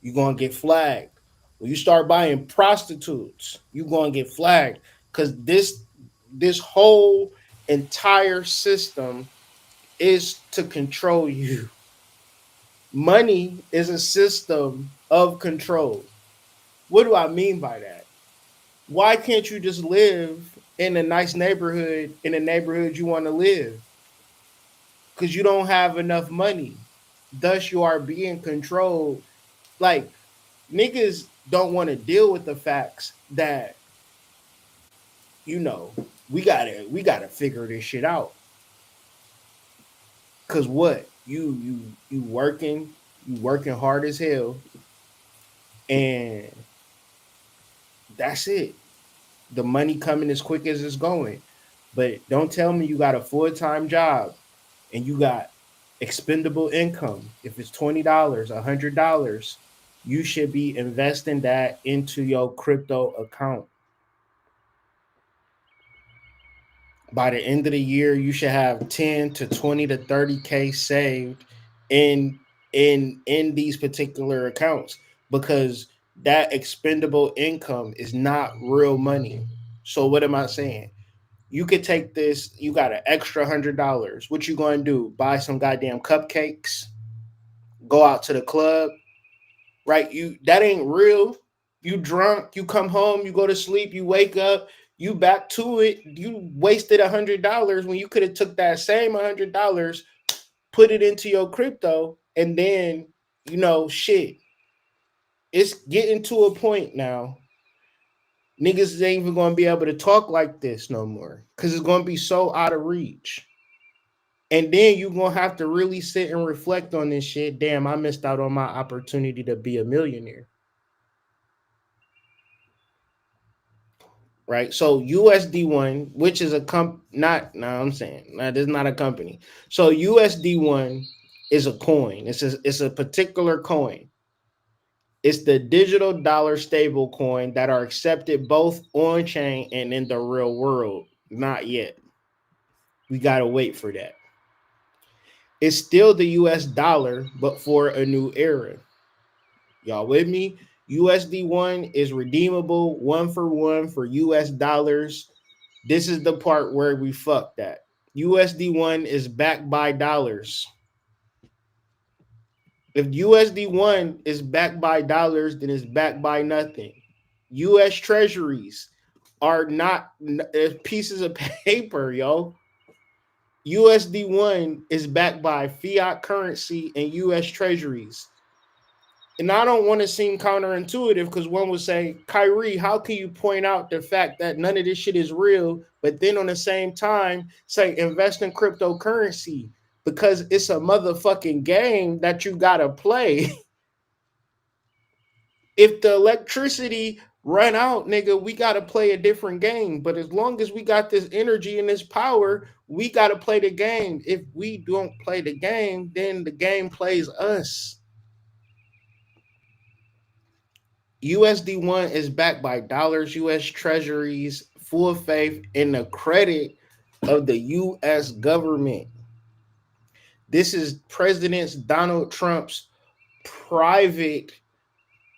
you're gonna get flagged. When you start buying prostitutes, you're gonna get flagged. Because this whole entire system is to control you. Money is a system of control. What do I mean by that? Why can't you just live in a nice neighborhood, in a neighborhood you want to live? Because you don't have enough money. Thus, you are being controlled. Like, niggas don't want to deal with the facts that, we gotta figure this shit out. Cause what? You working hard as hell, and that's it. The money coming as quick as it's going. But don't tell me you got a full-time job and you got expendable income. If it's $20, $100, you should be investing that into your crypto account. By the end of the year, you should have 10 to 20 to 30K saved in these particular accounts, because that expendable income is not real money. So what am I saying? You could take this, you got an extra $100. What you gonna do? Buy some goddamn cupcakes, go out to the club, right? That ain't real. You drunk, you come home, you go to sleep, you wake up, you back to it. You wasted $100 when you could have took that same $100, put it into your crypto, and then shit. It's getting to a point now. Niggas ain't even gonna be able to talk like this no more, because it's gonna be so out of reach. And then you're gonna have to really sit and reflect on this shit. Damn, I missed out on my opportunity to be a millionaire. Right? So USD1, which is a this is not a company. So USD1 is a coin. It's a particular coin. It's the digital dollar stable coin that are accepted both on chain and in the real world. Not yet. We gotta wait for that. It's still the US dollar, but for a new era. Y'all with me? USD1 is redeemable 1-for-1 for US dollars. This is the part where we fucked that. USD1 is backed by dollars. If USD1 is backed by dollars, then it's backed by nothing. US treasuries are not pieces of paper, yo. USD1 is backed by fiat currency and US treasuries. And I don't want to seem counterintuitive, because one would say, Kyrie, how can you point out the fact that none of this shit is real, but then on the same time say invest in cryptocurrency? Because it's a motherfucking game that you gotta play. If the electricity run out, nigga, we gotta play a different game. But as long as we got this energy and this power, we gotta play the game. If we don't play the game, then the game plays us. USD1 is backed by dollars, US treasuries, full faith in the credit of the US government. This is President Donald Trump's private,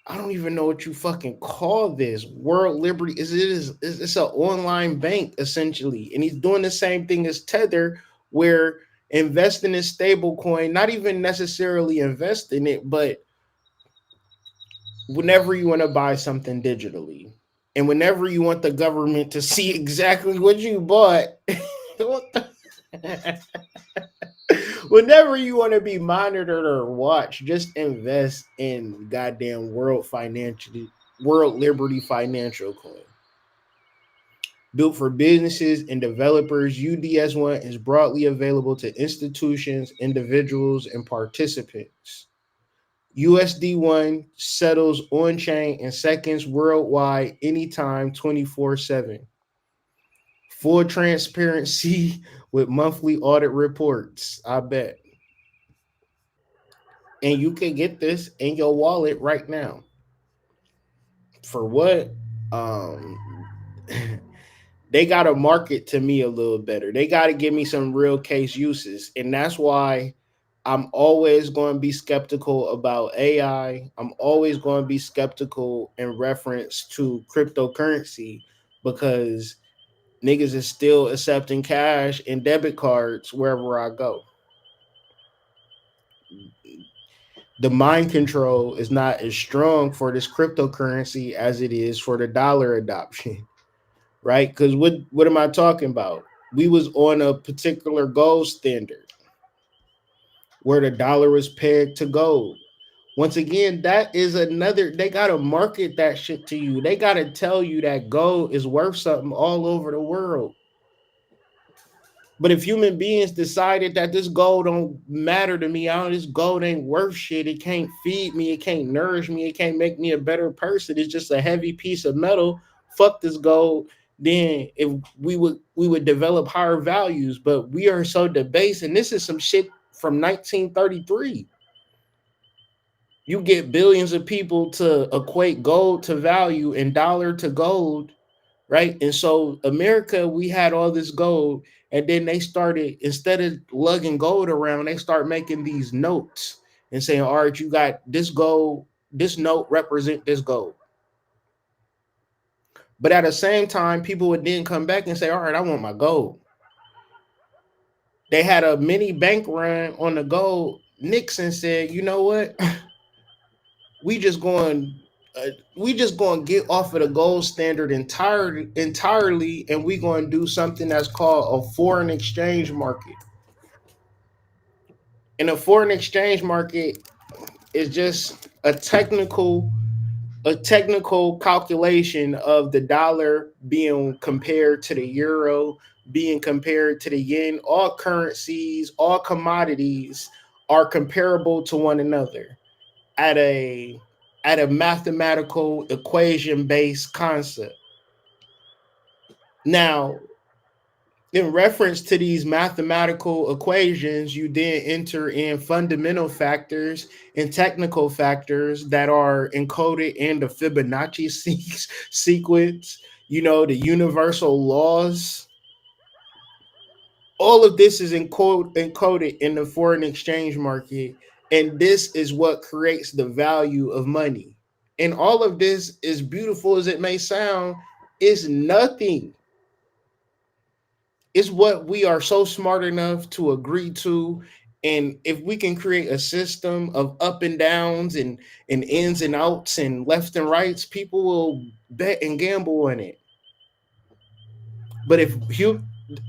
I don't even know what you fucking call this. World Liberty it's an online bank essentially, and he's doing the same thing as Tether, where investing in stablecoin, not even necessarily invest in it, but whenever you want to buy something digitally, and whenever you want the government to see exactly what you bought, whenever you want to be monitored or watched, just invest in goddamn World Liberty Financial Coin. Built for businesses and developers, UDS1 is broadly available to institutions, individuals, and participants. USD1 settles on chain in seconds worldwide, anytime, 24/7. Full transparency with monthly audit reports. I bet. And you can get this in your wallet right now. For what? They got to market to me a little better. They got to give me some real case uses. And that's why I'm always going to be skeptical about AI. I'm always going to be skeptical in reference to cryptocurrency, because niggas is still accepting cash and debit cards wherever I go. The mind control is not as strong for this cryptocurrency as it is for the dollar adoption, right? Because what am I talking about? We was on a particular gold standard where the dollar was pegged to gold. Once again, that is another, they got to market that shit to you. They got to tell you that gold is worth something all over the world. But if human beings decided that this gold don't matter to me, this gold ain't worth shit, it can't feed me, it can't nourish me, it can't make me a better person, it's just a heavy piece of metal, fuck this gold, then if we would develop higher values. But we are so debased, and this is some shit from 1933. You get billions of people to equate gold to value and dollar to gold, right? And so America, we had all this gold, and then they started, instead of lugging gold around, they start making these notes and saying, all right, you got this gold, this note represent this gold. But at the same time, people would then come back and say, all right, I want my gold. They had a mini bank run on the gold. Nixon said, you know what? we just going to get off of the gold standard entirely, and we going to do something that's called a foreign exchange market. And a foreign exchange market is just a technical calculation of the dollar being compared to the euro, being compared to the yen. All currencies, all commodities are comparable to one another at a mathematical equation-based concept. Now, in reference to these mathematical equations, you then enter in fundamental factors and technical factors that are encoded in the Fibonacci sequence, the universal laws. All of this is encoded in the foreign exchange market, and this is what creates the value of money. And all of this, as beautiful as it may sound, is nothing. It's what we are so smart enough to agree to. And if we can create a system of up and downs and ins and outs and left and rights, people will bet and gamble on it. But if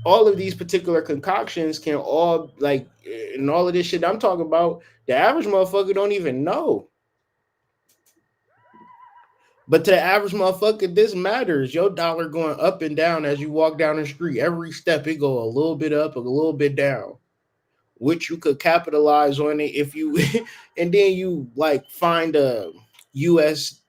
all of these particular concoctions can all, like, and all of this shit I'm talking about, the average motherfucker don't even know. But to the average motherfucker, this matters. Your dollar going up and down as you walk down the street. Every step it go a little bit up, a little bit down, which you could capitalize on it if you, and then you like find a U.S.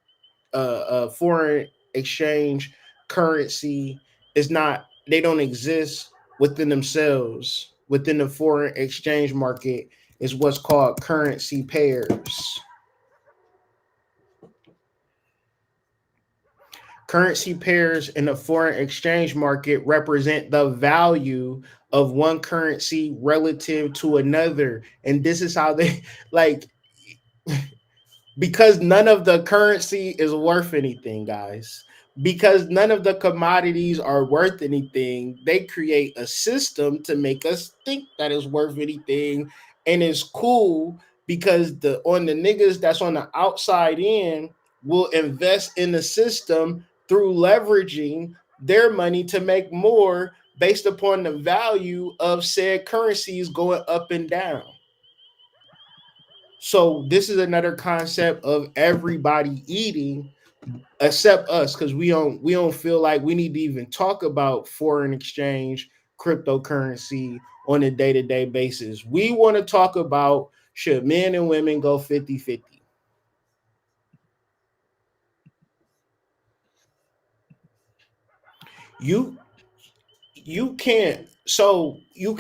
Foreign exchange currency. It's not, they don't exist within themselves. Within the foreign exchange market is what's called currency pairs. Currency pairs in the foreign exchange market represent the value of one currency relative to another. And this is how they like, because none of the currency is worth anything, guys. Because none of the commodities are worth anything, they create a system to make us think that it's worth anything. And it's cool because the niggas that's on the outside in will invest in the system through leveraging their money to make more based upon the value of said currencies going up and down. So this is another concept of everybody eating except us, because we don't feel like we need to even talk about foreign exchange cryptocurrency on a day-to-day basis. We want to talk about, should men and women go 50-50? You can't you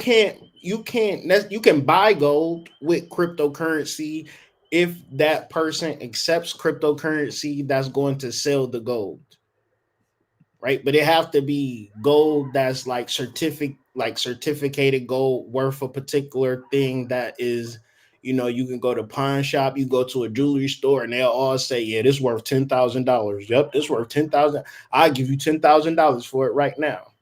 can buy gold with cryptocurrency if that person accepts cryptocurrency that's going to sell the gold, right? But it have to be gold that's like certificated gold worth a particular thing that is, you can go to pawn shop, you go to a jewelry store, and they'll all say, yeah, this worth $10,000. Yep, this worth 10,000. I'll give you $10,000 for it right now.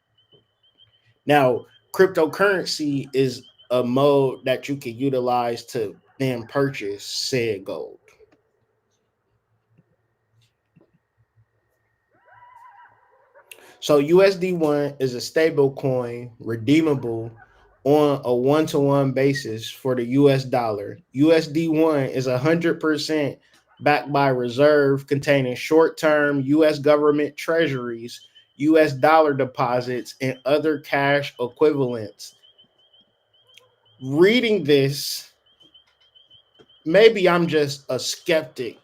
Now, cryptocurrency is a mode that you can utilize to then purchase said gold. So USD1 is a stable coin redeemable on a one-to-one basis for the US dollar. USD1 is 100% backed by reserve containing short-term US government treasuries, US dollar deposits, and other cash equivalents. Reading this, maybe I'm just a skeptic.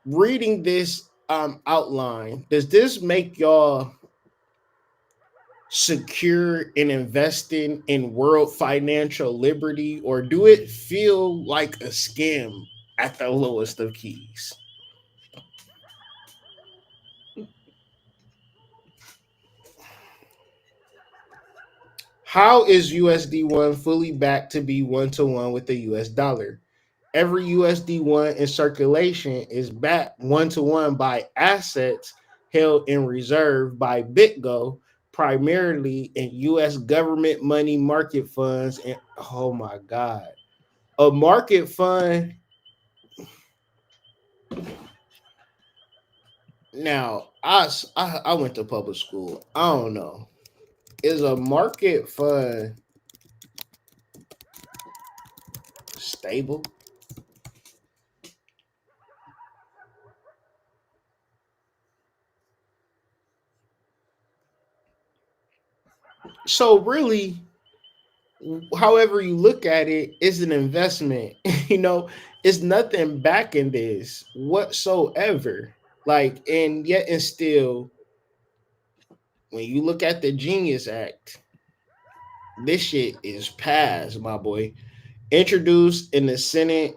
Reading this outline, does this make y'all secure in investing in world financial liberty, or do it feel like a scam at the lowest of keys? How is USD1 fully backed to be one-to-one with the US dollar? Every USD1 in circulation is backed one-to-one by assets held in reserve by BitGo, primarily in US government money market funds. And oh my God, a market fund. Now, I went to public school. I don't know. Is a market fund stable? So really, however you look at it, it's an investment. It's nothing backing this whatsoever. Like, and yet and still, when you look at the Genius Act, this shit is passed, my boy. Introduced in the Senate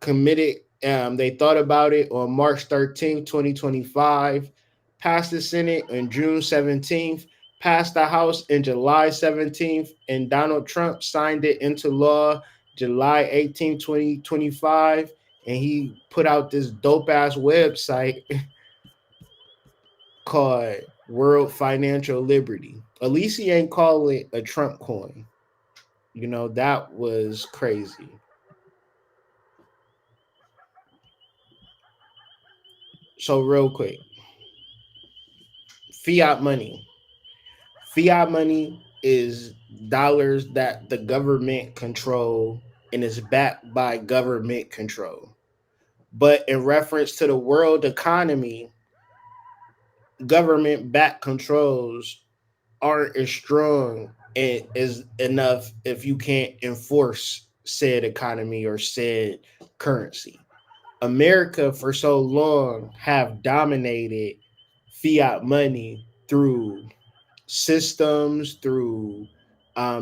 committee. They thought about it on March 13th, 2025, passed the Senate on June 17th, passed the House in July 17th, and Donald Trump signed it into law July 18th, 2025. And he put out this dope ass website called World Financial Liberty. At least he ain't call it a Trump coin. That was crazy. So real quick, fiat money. Fiat money is dollars that the government control and is backed by government control. But in reference to the world economy, government-backed controls aren't as strong as enough if you can't enforce said economy or said currency. America for so long have dominated fiat money through systems, through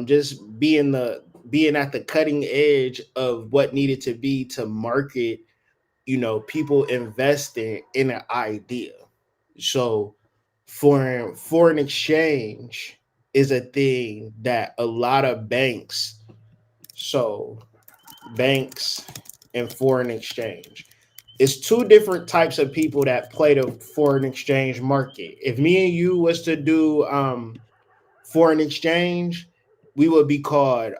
just being at the cutting edge of what needed to be to market, people investing in an idea. So foreign exchange is a thing that a lot of banks, so banks and foreign exchange. It's two different types of people that play the foreign exchange market. If me and you was to do foreign exchange, we would be called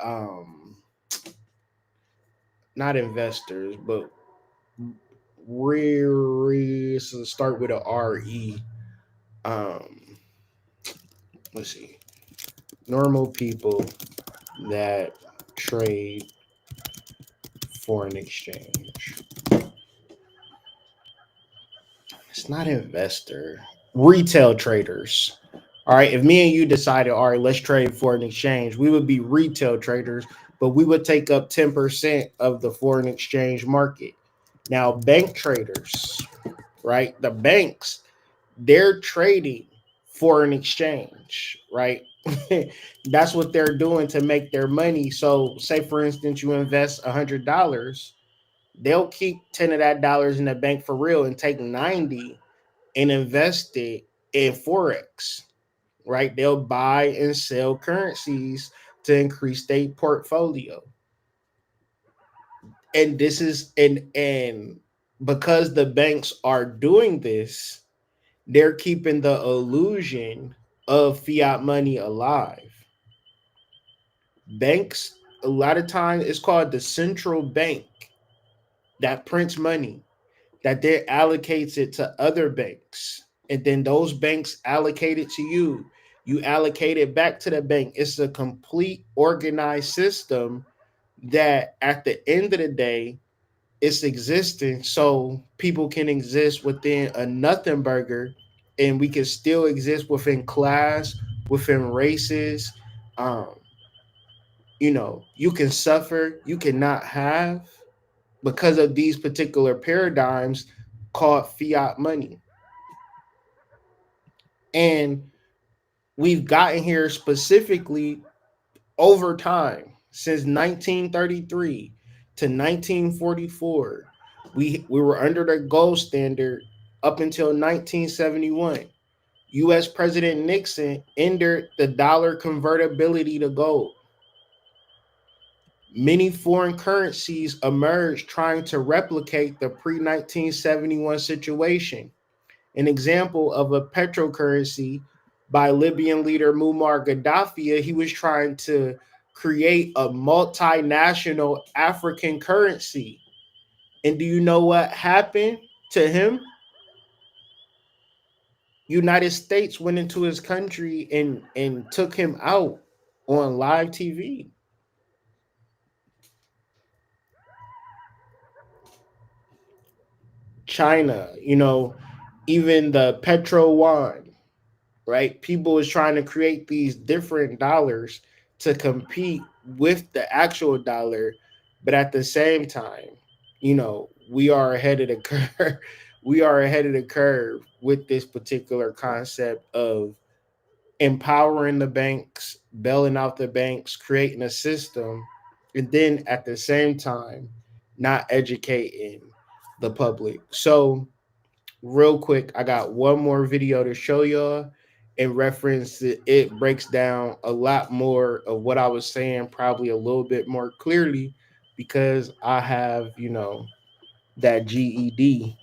not investors, but so start with a RE. Um, let's see, normal people that trade foreign exchange. It's not investor, retail traders. All right, if me and you decided, all right, let's trade foreign exchange, we would be retail traders, but we would take up 10% of the foreign exchange market. Now, bank traders, right? The banks, they're trading foreign exchange, right? That's what they're doing to make their money. So, say for instance, you invest $100, they'll keep 10 of that dollars in the bank for real and take 90 and invest it in Forex, right? They'll buy and sell currencies to increase their portfolio. And this is and because the banks are doing this, they're keeping the illusion of fiat money alive. Banks, a lot of times, it's called the central bank that prints money, that then allocates it to other banks. And then those banks allocate it to you. You allocate it back to the bank. It's a complete organized system that at the end of the day, it's existing so people can exist within a nothing burger, and we can still exist within class, within races. Um, you can suffer, you cannot have because of these particular paradigms called fiat money. And we've gotten here specifically over time since 1933 to 1944. We were under the gold standard up until 1971. US President Nixon ended the dollar convertibility to gold. Many foreign currencies emerged trying to replicate the pre-1971 situation. An example of a petrocurrency by Libyan leader Muammar Gaddafi, he was trying to create a multinational African currency. And do you know what happened to him? United States went into his country and took him out on live TV. China, even the petro yuan, right? People is trying to create these different dollars to compete with the actual dollar, but at the same time, we are ahead of the curve. We are ahead of the curve with this particular concept of empowering the banks, bailing out the banks, creating a system, and then at the same time, not educating the public. So real quick, I got one more video to show y'all in reference to it. Breaks down a lot more of what I was saying, probably a little bit more clearly because I have, that GED.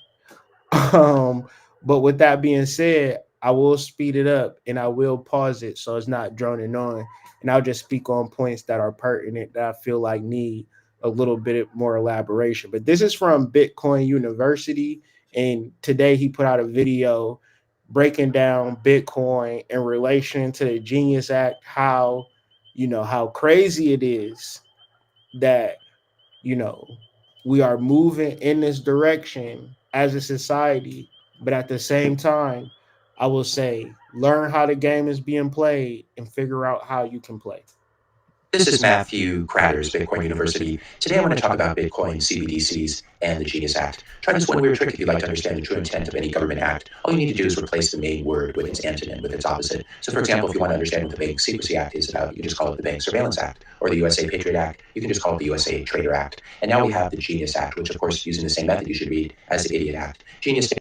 But with that being said, I will speed it up and I will pause it so it's not droning on. And I'll just speak on points that are pertinent that I feel like need a little bit more elaboration. But this is from Bitcoin University. And today he put out a video breaking down Bitcoin in relation to the Genius Act, how crazy it is that, we are moving in this direction as a society. But at the same time, I will say, learn how the game is being played and figure out how you can play. This is Matthew Cratters, Bitcoin University. Today I want to talk about Bitcoin, CBDCs, and the Genius Act. Try this one weird trick if you'd like to understand the true intent of any government act. All you need to do is replace the main word with its antonym, with its opposite. So for example, if you want to understand what the Bank Secrecy Act is about, you can just call it the Bank Surveillance Act, or the USA Patriot Act, you can just call it the USA Trader Act. And now we have the Genius Act, which of course, using the same method you should read as the Idiot Act. Genius.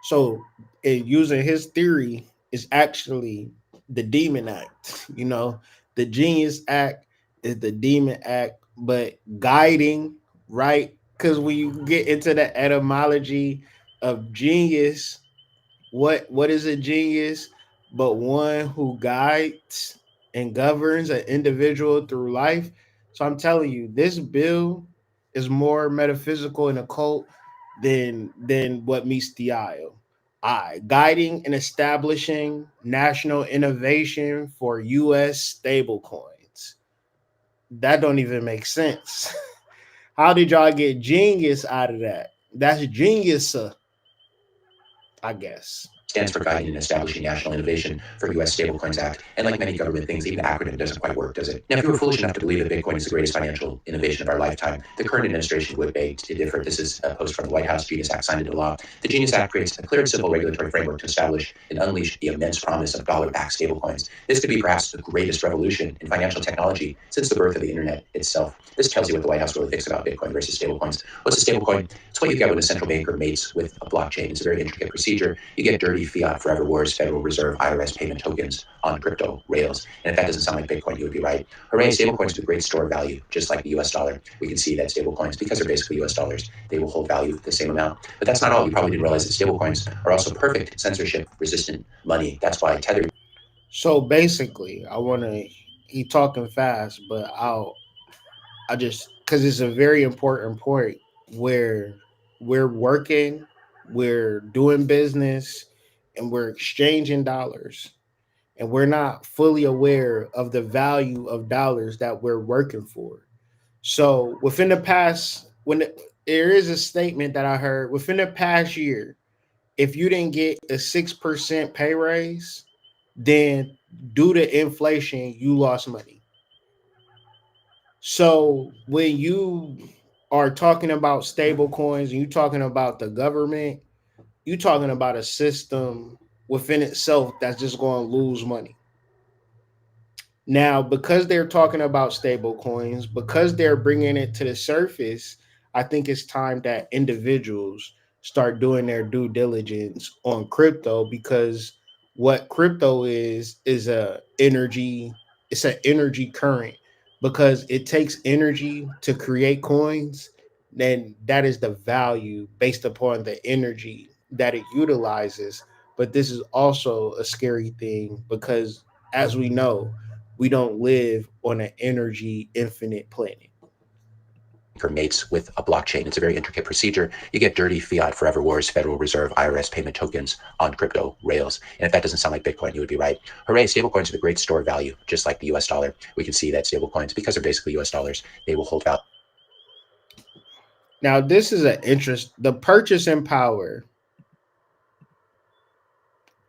So and using his theory is actually the demon act. You know, the genius act is the demon act, but guiding, right? Because when you get into the etymology of genius, what is a genius but one who guides and governs an individual through life? So I'm telling you, this bill is more metaphysical and occult than what meets the eye. Guiding and establishing national innovation for U.S. stablecoins. That don't even make sense. How did y'all get genius out of that? That's genius, I guess. Stands for Guiding and Establishing National Innovation for U.S. Stablecoins Act. And like many government things, even the acronym doesn't quite work, does it? Now, if you were foolish enough to believe that Bitcoin is the greatest financial innovation of our lifetime, the current administration would beg to differ. This is a post from the White House. Genius Act signed into law. The Genius Act creates a clear and simple regulatory framework to establish and unleash the immense promise of dollar-backed stablecoins. This could be perhaps the greatest revolution in financial technology since the birth of the internet itself. This tells you what the White House really thinks about Bitcoin versus stablecoins. What's a stablecoin? It's what you get when a central banker mates with a blockchain. It's a very intricate procedure. You get dirty fiat forever wars, Federal Reserve, IRS payment tokens on crypto rails. And if that doesn't sound like Bitcoin, you would be right. Hooray, stablecoins are the great store of value, just like the US dollar. We can see that stablecoins, because they're basically US dollars, they will hold value the same amount. But that's not all. You probably didn't realize that stablecoins are also perfect censorship-resistant money. That's why Tether. So basically, he talking fast, but I just, because it's a very important point where we're working, we're doing business, and we're exchanging dollars, and we're not fully aware of the value of dollars that we're working for. So within the past, there is a statement that I heard within the past year, if you didn't get a 6% pay raise, then due to inflation, you lost money. So when you are talking about stable coins and you're talking about the government, you're talking about a system within itself that's just going to lose money. Now, because they're talking about stable coins, because they're bringing it to the surface, I think it's time that individuals start doing their due diligence on crypto, because what crypto is it's an energy current, because it takes energy to create coins. Then that is the value based upon the energy that it utilizes. But this is also a scary thing because, as we know, we don't live on an energy infinite planet. Mates with a blockchain. It's a very intricate procedure. You get dirty fiat forever wars, Federal Reserve, IRS payment tokens on crypto rails. And if that doesn't sound like Bitcoin, you would be right. Hooray, stablecoins are the great store of value, just like the US dollar. We can see that stablecoins, because they're basically US dollars, they will hold value. Now, this is the purchasing power.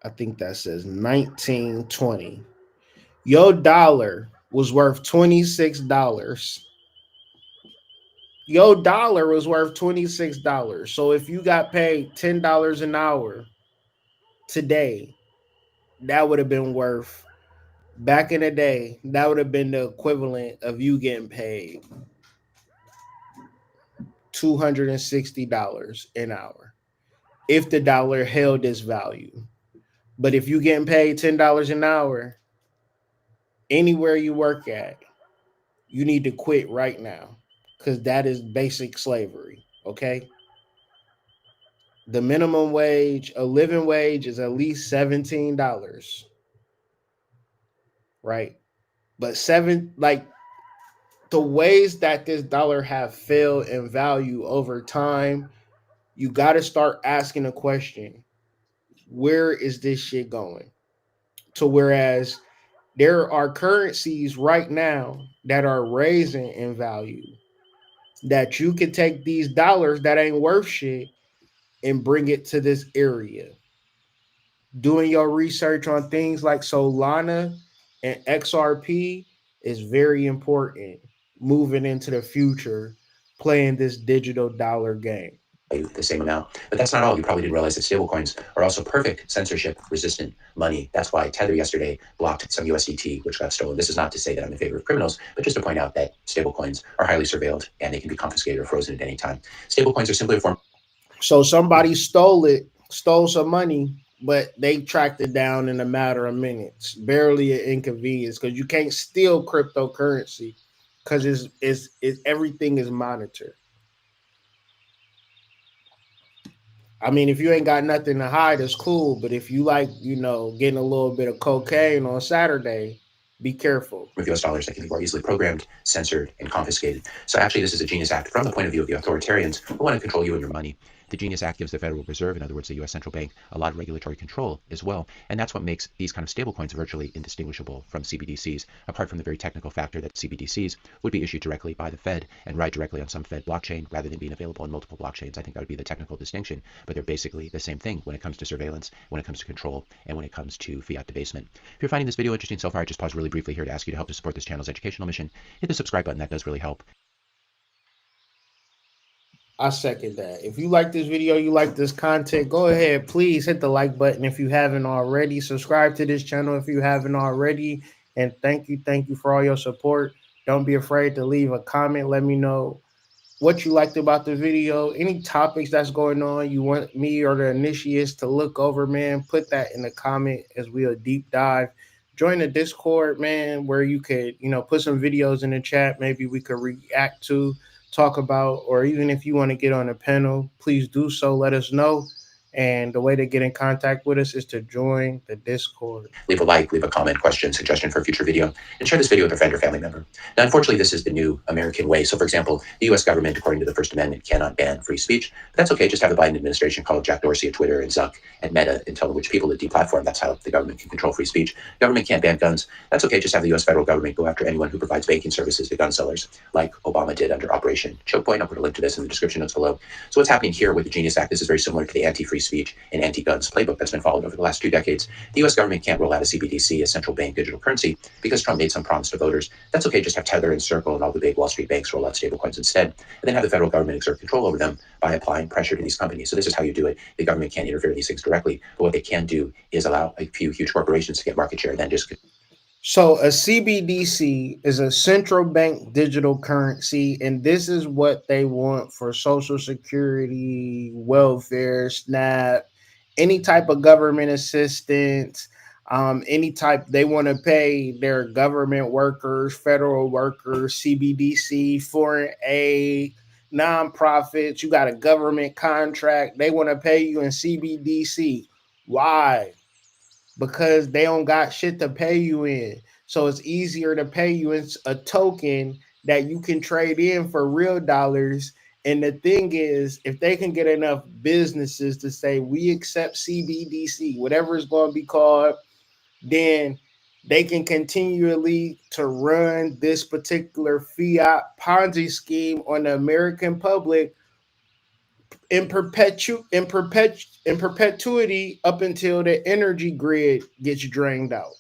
I think that says 1920. Your dollar was worth $26. Your dollar was worth $26. So if you got paid $10 an hour today, that would have been worth, back in the day, that would have been the equivalent of you getting paid $260 an hour if the dollar held its value. But if you getting paid $10 an hour, anywhere you work at, you need to quit right now, because that is basic slavery, okay? The minimum wage, a living wage, is at least $17, right? But the ways that this dollar have fell in value over time, you got to start asking a question: where is this shit going? So whereas there are currencies right now that are raising in value, that you could take these dollars that ain't worth shit and bring it to this area. Doing your research on things like Solana and XRP is very important moving into the future, playing this digital dollar game. The same amount. But that's not all. You probably didn't realize that stablecoins are also perfect censorship-resistant money. That's why Tether yesterday blocked some USDT, which got stolen. This is not to say that I'm in favor of criminals, but just to point out that stablecoins are highly surveilled and they can be confiscated or frozen at any time. Stablecoins are simply a form. So somebody stole some money, but they tracked it down in a matter of minutes, barely an inconvenience, because you can't steal cryptocurrency because it's everything is monitored. I mean, if you ain't got nothing to hide, it's cool. But if you like, getting a little bit of cocaine on Saturday, be careful. Of US dollars that can be more easily programmed, censored, and confiscated. So actually, this is a genius act from the point of view of the authoritarians who want to control you and your money. The Genius Act gives the Federal Reserve, in other words, the U.S. Central Bank, a lot of regulatory control as well. And that's what makes these kind of stablecoins virtually indistinguishable from CBDCs, apart from the very technical factor that CBDCs would be issued directly by the Fed and ride directly on some Fed blockchain rather than being available on multiple blockchains. I think that would be the technical distinction, but they're basically the same thing when it comes to surveillance, when it comes to control, and when it comes to fiat debasement. If you're finding this video interesting so far, I just pause really briefly here to ask you to help to support this channel's educational mission. Hit the subscribe button. That does really help. I second that. If you like this video, you like this content, go ahead, please hit the like button if you haven't already. Subscribe to this channel if you haven't already. And thank you for all your support. Don't be afraid to leave a comment. Let me know what you liked about the video. Any topics that's going on you want me or the initiates to look over, man, put that in the comment as we'll deep dive. Join the Discord, man, where you could, put some videos in the chat. Maybe we could react to, talk about, or even if you want to get on a panel, please do so. Let us know. And the way to get in contact with us is to join the Discord. Leave a like, leave a comment, question, suggestion for a future video, and share this video with a friend or family member. Now, unfortunately, this is the new American way. So, for example, the U.S. government, according to the First Amendment, cannot ban free speech. But that's okay. Just have the Biden administration call Jack Dorsey at Twitter and Zuck at Meta and tell them which people to deplatform. That's how the government can control free speech. Government can't ban guns. That's okay. Just have the U.S. federal government go after anyone who provides banking services to gun sellers, like Obama did under Operation Choke Point. I'll put a link to this in the description notes below. So what's happening here with the Genius Act, this is very similar to the anti-free speech and anti-guns playbook that's been followed over the last 2 decades. The U.S. government can't roll out a CBDC, a central bank digital currency, because Trump made some promise to voters. That's okay. Just have Tether and Circle and all the big Wall Street banks roll out stablecoins instead, and then have the federal government exert control over them by applying pressure to these companies. So this is how you do it. The government can't interfere in these things directly, but what they can do is allow a few huge corporations to get market share and then just... So a CBDC is a central bank digital currency, and this is what they want for Social Security, welfare, SNAP, any type of government assistance, any type they want to pay their government workers, federal workers, CBDC, foreign aid, nonprofits. You got a government contract. They want to pay you in CBDC. Why? Because they don't got shit to pay you in. So it's easier to pay you in a token that you can trade in for real dollars. And the thing is, if they can get enough businesses to say, we accept CBDC, whatever it's going to be called, then they can continually to run this particular fiat Ponzi scheme on the American public in perpetuity up until the energy grid gets drained out.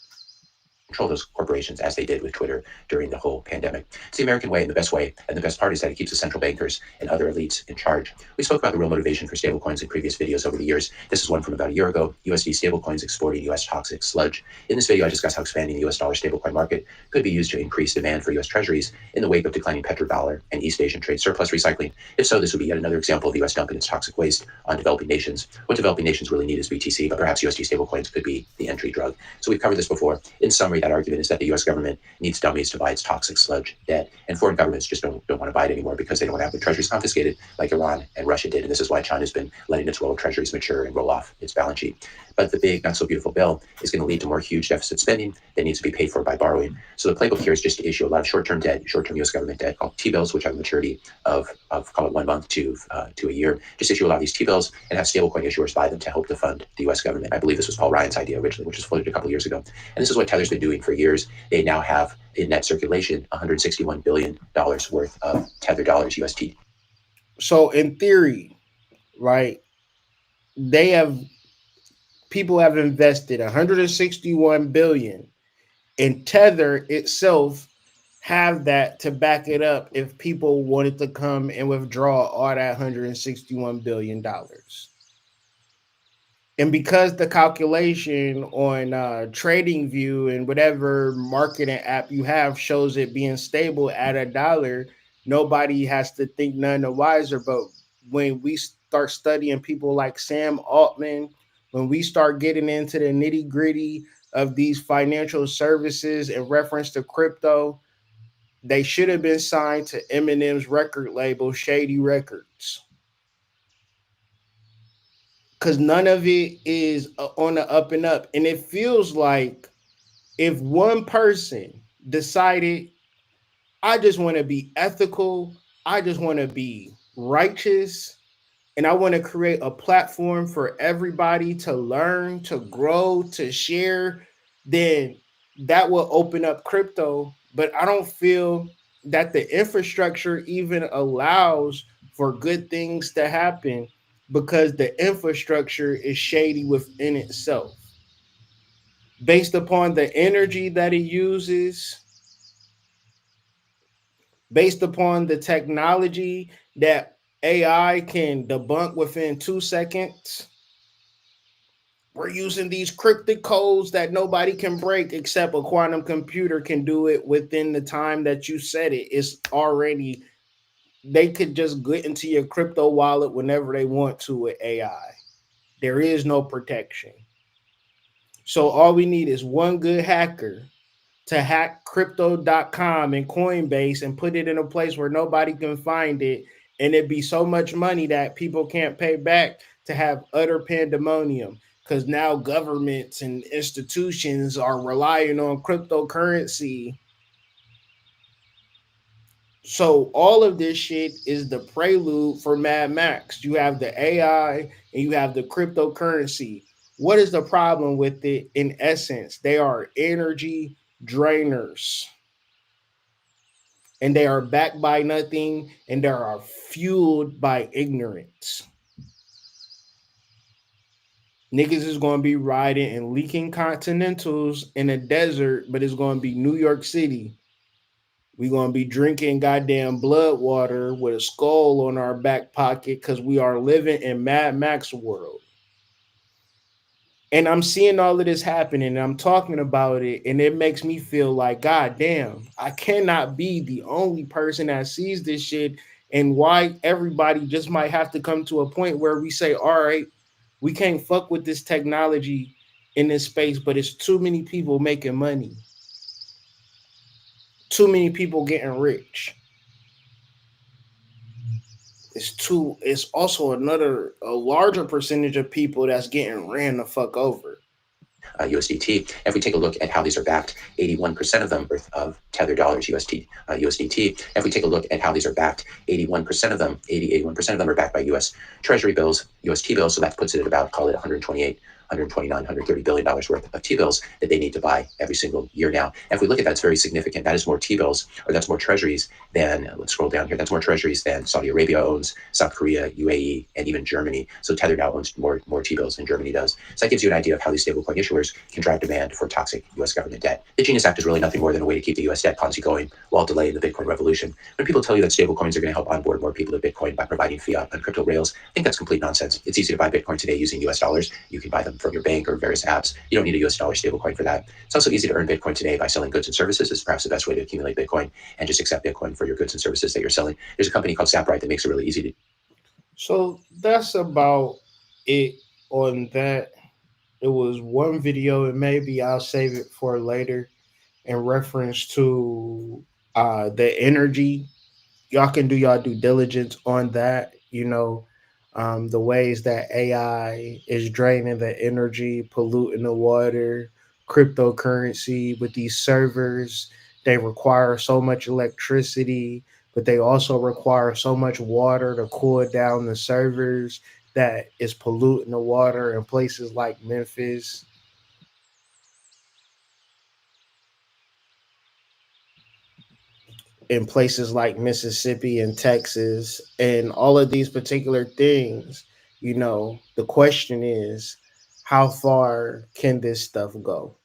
Control those corporations as they did with Twitter during the whole pandemic. It's the American way and the best way, and the best part is that it keeps the central bankers and other elites in charge. We spoke about the real motivation for stablecoins in previous videos over the years. This is one from about a year ago, USD stablecoins exporting US toxic sludge. In this video, I discuss how expanding the US dollar stablecoin market could be used to increase demand for US treasuries in the wake of declining petrodollar and East Asian trade surplus recycling. If so, this would be yet another example of the US dumping its toxic waste on developing nations. What developing nations really need is BTC, but perhaps USD stablecoins could be the entry drug. So we've covered this before. In summary, that argument is that the U.S. government needs dummies to buy its toxic sludge debt, and foreign governments just don't want to buy it anymore because they don't want to have their treasuries confiscated like Iran and Russia did. And this is why China's been letting its roll of treasuries mature and roll off its balance sheet. But the big, not so beautiful bill is going to lead to more huge deficit spending that needs to be paid for by borrowing. So the playbook here is just to issue a lot of short-term debt, short-term U.S. government debt called T-bills, which have a maturity of call it 1 month to a year. Just issue a lot of these T-bills and have stablecoin issuers buy them to help to fund the U.S. government. I believe this was Paul Ryan's idea originally, which was floated a couple years ago. And this is what Tether's been doing for years. They now have in net circulation $161 billion worth of Tether dollars UST. So in theory, right, people have invested 161 billion, and Tether itself have that to back it up if people wanted to come and withdraw all that $161 billion. And because the calculation on TradingView and whatever marketing app you have shows it being stable at $1, nobody has to think none the wiser. But when we start studying people like Sam Altman, when we start getting into the nitty gritty of these financial services in reference to crypto, they should have been signed to Eminem's record label, Shady Records. Because none of it is on the up and up. And it feels like if one person decided, I just want to be ethical, I just want to be righteous, and I want to create a platform for everybody to learn, to grow, to share, then that will open up crypto. But I don't feel that the infrastructure even allows for good things to happen because the infrastructure is shady within itself. Based upon the energy that it uses, based upon the technology that AI can debunk within 2 seconds, we're using these cryptic codes that nobody can break except a quantum computer can do it within the time that you set it. It's already, they could just get into your crypto wallet whenever they want to with AI. There is no protection. So all we need is one good hacker to hack crypto.com and Coinbase and put it in a place where nobody can find it. And it'd be so much money that people can't pay back to have utter pandemonium. Because now governments and institutions are relying on cryptocurrency. So all of this shit is the prelude for Mad Max. You have the AI and you have the cryptocurrency. What is the problem with it? In essence, they are energy drainers. And they are backed by nothing, and they are fueled by ignorance. Niggas is going to be riding and leaking Continentals in a desert, but it's going to be New York City. We're going to be drinking goddamn blood water with a skull on our back pocket because we are living in Mad Max world. And I'm seeing all of this happening and I'm talking about it, and it makes me feel like, God damn, I cannot be the only person that sees this shit, and why everybody just might have to come to a point where we say, all right, we can't fuck with this technology in this space, but it's too many people making money. Too many people getting rich. It's also a larger percentage of people that's getting ran the fuck over. USDT. If we take a look at how these are backed, 81% of them of tether dollars, USDT. If we take a look at how these are backed, 81% of them are backed by US Treasury bills, US T-bills. So that puts it at about, call it 128, 129, $130 billion worth of T-bills that they need to buy every single year now. If we look at that, it's very significant. That is more T-bills, or that's more treasuries than, let's scroll down here, that's more treasuries than Saudi Arabia owns, South Korea, UAE, and even Germany. So Tether now owns more T-bills than Germany does. So that gives you an idea of how these stablecoin issuers can drive demand for toxic U.S. government debt. The Genius Act is really nothing more than a way to keep the U.S. debt Ponzi going while delaying the Bitcoin revolution. When people tell you that stablecoins are going to help onboard more people to Bitcoin by providing fiat on crypto rails, I think that's complete nonsense. It's easy to buy Bitcoin today using U.S. dollars. You can buy them from your bank or various apps. You don't need a US dollar stablecoin for that. It's also easy to earn Bitcoin today by selling goods and services. It's perhaps the best way to accumulate Bitcoin and just accept Bitcoin for your goods and services that you're selling. There's a company called Saprite that makes it really easy to. So that's about it on that. It was one video, and maybe I'll save it for later in reference to the energy. Y'all can do y'all due diligence on that. The ways that AI is draining the energy, polluting the water, cryptocurrency with these servers. They require so much electricity, but they also require so much water to cool down the servers that is polluting the water in places like Memphis. In places like Mississippi and Texas and all of these particular things, the question is, how far can this stuff go?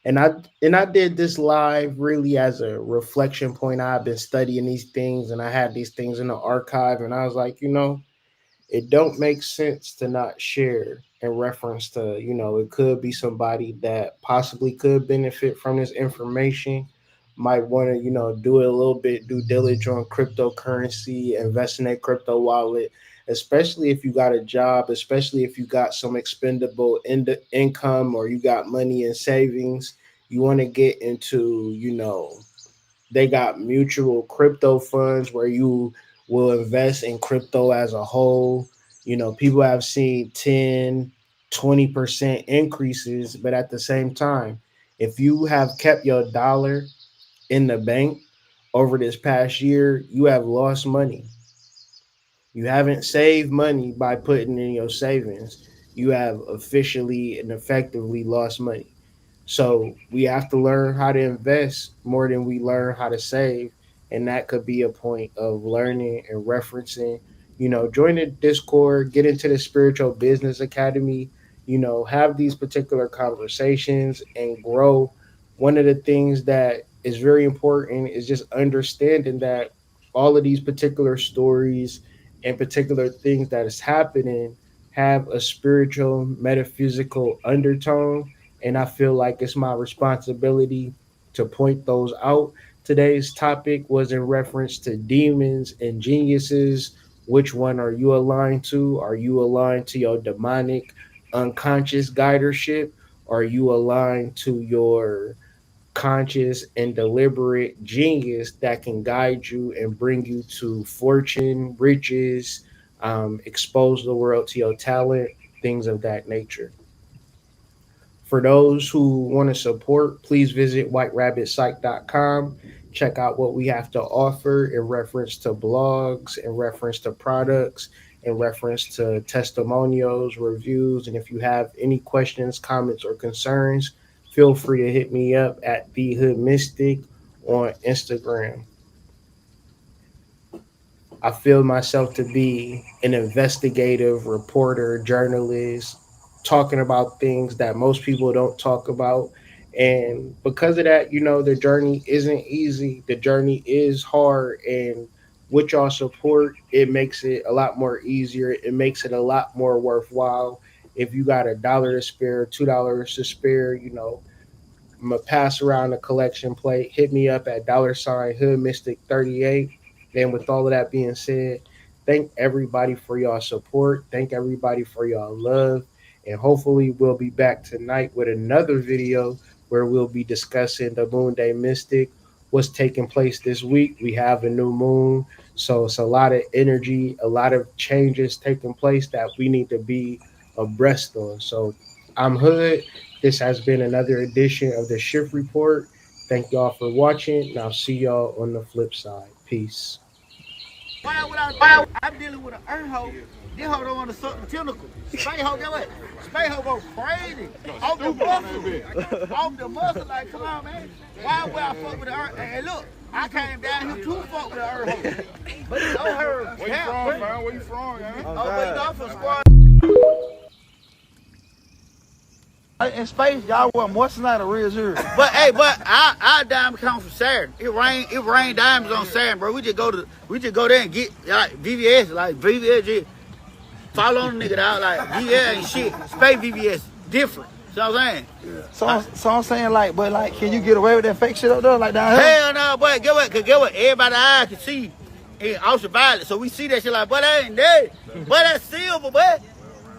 And I did this live really as a reflection point. I've been studying these things and I had these things in the archive, and I was like, it don't make sense to not share in reference to, it could be somebody that possibly could benefit from this information, might want to, do a little bit due diligence on cryptocurrency, invest in a crypto wallet, especially if you got a job, especially if you got some expendable income or you got money in savings. You want to get into, they got mutual crypto funds where you will invest in crypto as a whole. People have seen 10, 20% increases, but at the same time, if you have kept your dollar in the bank over this past year, you have lost money. You haven't saved money by putting in your savings. You have officially and effectively lost money. So we have to learn how to invest more than we learn how to save. And that could be a point of learning and referencing. Join the Discord, get into the Spiritual Business Academy, have these particular conversations and grow. One of the things that is very important is just understanding that all of these particular stories and particular things that is happening have a spiritual, metaphysical undertone, and I feel like it's my responsibility to point those out. Today's topic was in reference to demons and geniuses. Which one are you aligned to? Are you aligned to your demonic unconscious guidership? Are you aligned to your conscious and deliberate genius that can guide you and bring you to fortune, riches, expose the world to your talent, things of that nature? For those who want to support, please visit whiterabbitsite.com. Check out what we have to offer in reference to blogs, in reference to products, in reference to testimonials, reviews. And if you have any questions, comments, or concerns, feel free to hit me up at The Hood Mystic on Instagram. I feel myself to be an investigative reporter, journalist, talking about things that most people don't talk about. And because of that, the journey isn't easy. The journey is hard. And with y'all support, it makes it a lot more easier. It makes it a lot more worthwhile. If you got $1 to spare, $2 to spare, I'm going to pass around the collection plate. Hit me up at $Hood Mystic 38. And with all of that being said, thank everybody for y'all support. Thank everybody for y'all love. And hopefully we'll be back tonight with another video where we'll be discussing the Moon Day Mystic, what's taking place this week. We have a new moon. So it's a lot of energy, a lot of changes taking place that we need to be abreast on. So I'm Hood. This has been another edition of the Shift Report. Thank y'all for watching, and I'll see y'all on the flip side. Peace. I'm dealing with an earn hoe. This hoe don't want to suck the tentacle. Space hoe, get what? Space hoe go crazy. Off the muscle. Off the muscle. Like, come on, man. Why would I fuck with the earn? Hey, look, I came down here to fuck with the earn hoe. But it's on her. Where you from, man? Where you from, man? Oh, but you know, from squad. In space, y'all want moissanite or real zero. But hey, our diamond comes from Saturn. It rain diamonds on Saturn, bro. We just go there and get like VVS, like VVS. Follow on the nigga out like VVS and shit. Space VVS different. You know what I'm saying? So I'm saying but can you get away with that fake shit up there like down here? Hell no, boy. Get what? Cause get what? Everybody eye can see in ultraviolet, so we see that shit like, but that ain't there. But that's silver, boy.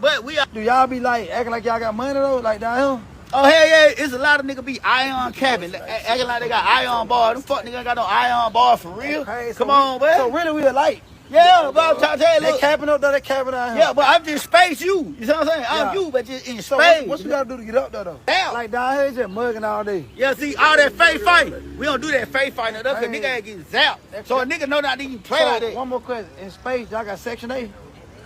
But we are. Do y'all be acting like y'all got money though, like down here? Oh hell yeah, it's a lot of niggas be ion capping, acting like they got ion bar. Them fuck niggas ain't got no ion bar for real. Okay, Come on, boy. So really we alike. Yeah, but I'm trying to tell you, They capping up there, they capping down here. Yeah, but I'm just space you. You know what I'm saying? I'm you, but just in So space. what you gotta do to get up there though? Damn. Like down here, it's just mugging all day. Yeah, see, all that fake fight. We don't do that fake fight no, because Hey. nigga ain't getting zapped. So a nigga know not to even play like that. One more question. In space, y'all got Section 8?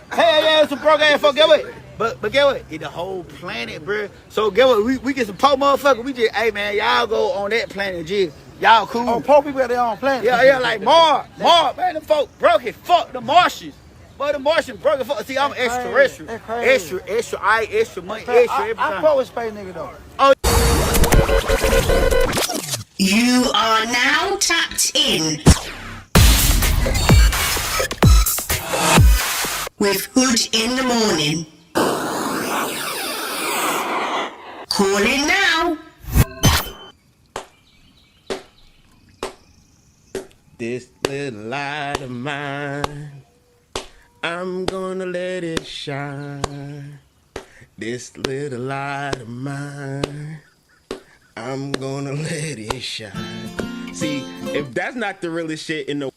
Hell yeah, some broke ass fuck. Get what? But get what? It's the whole planet, bro. So get what? We get some poor motherfuckers. We just, hey man, y'all go on that planet, G. Y'all cool. Oh, poor people got their own planet. Yeah, like Mars, man, them folk broke it. Fuck the Martians. But the Martians broke it. Fuck. See, I'm extraterrestrial. That's crazy. Extra eye, extra money, extra everything. I fuck with space nigga though. You are now tapped in with Hood in the morning. Call in now. This little light of mine, I'm gonna let it shine. This little light of mine. I'm gonna let it shine. See, if that's not the realest shit in the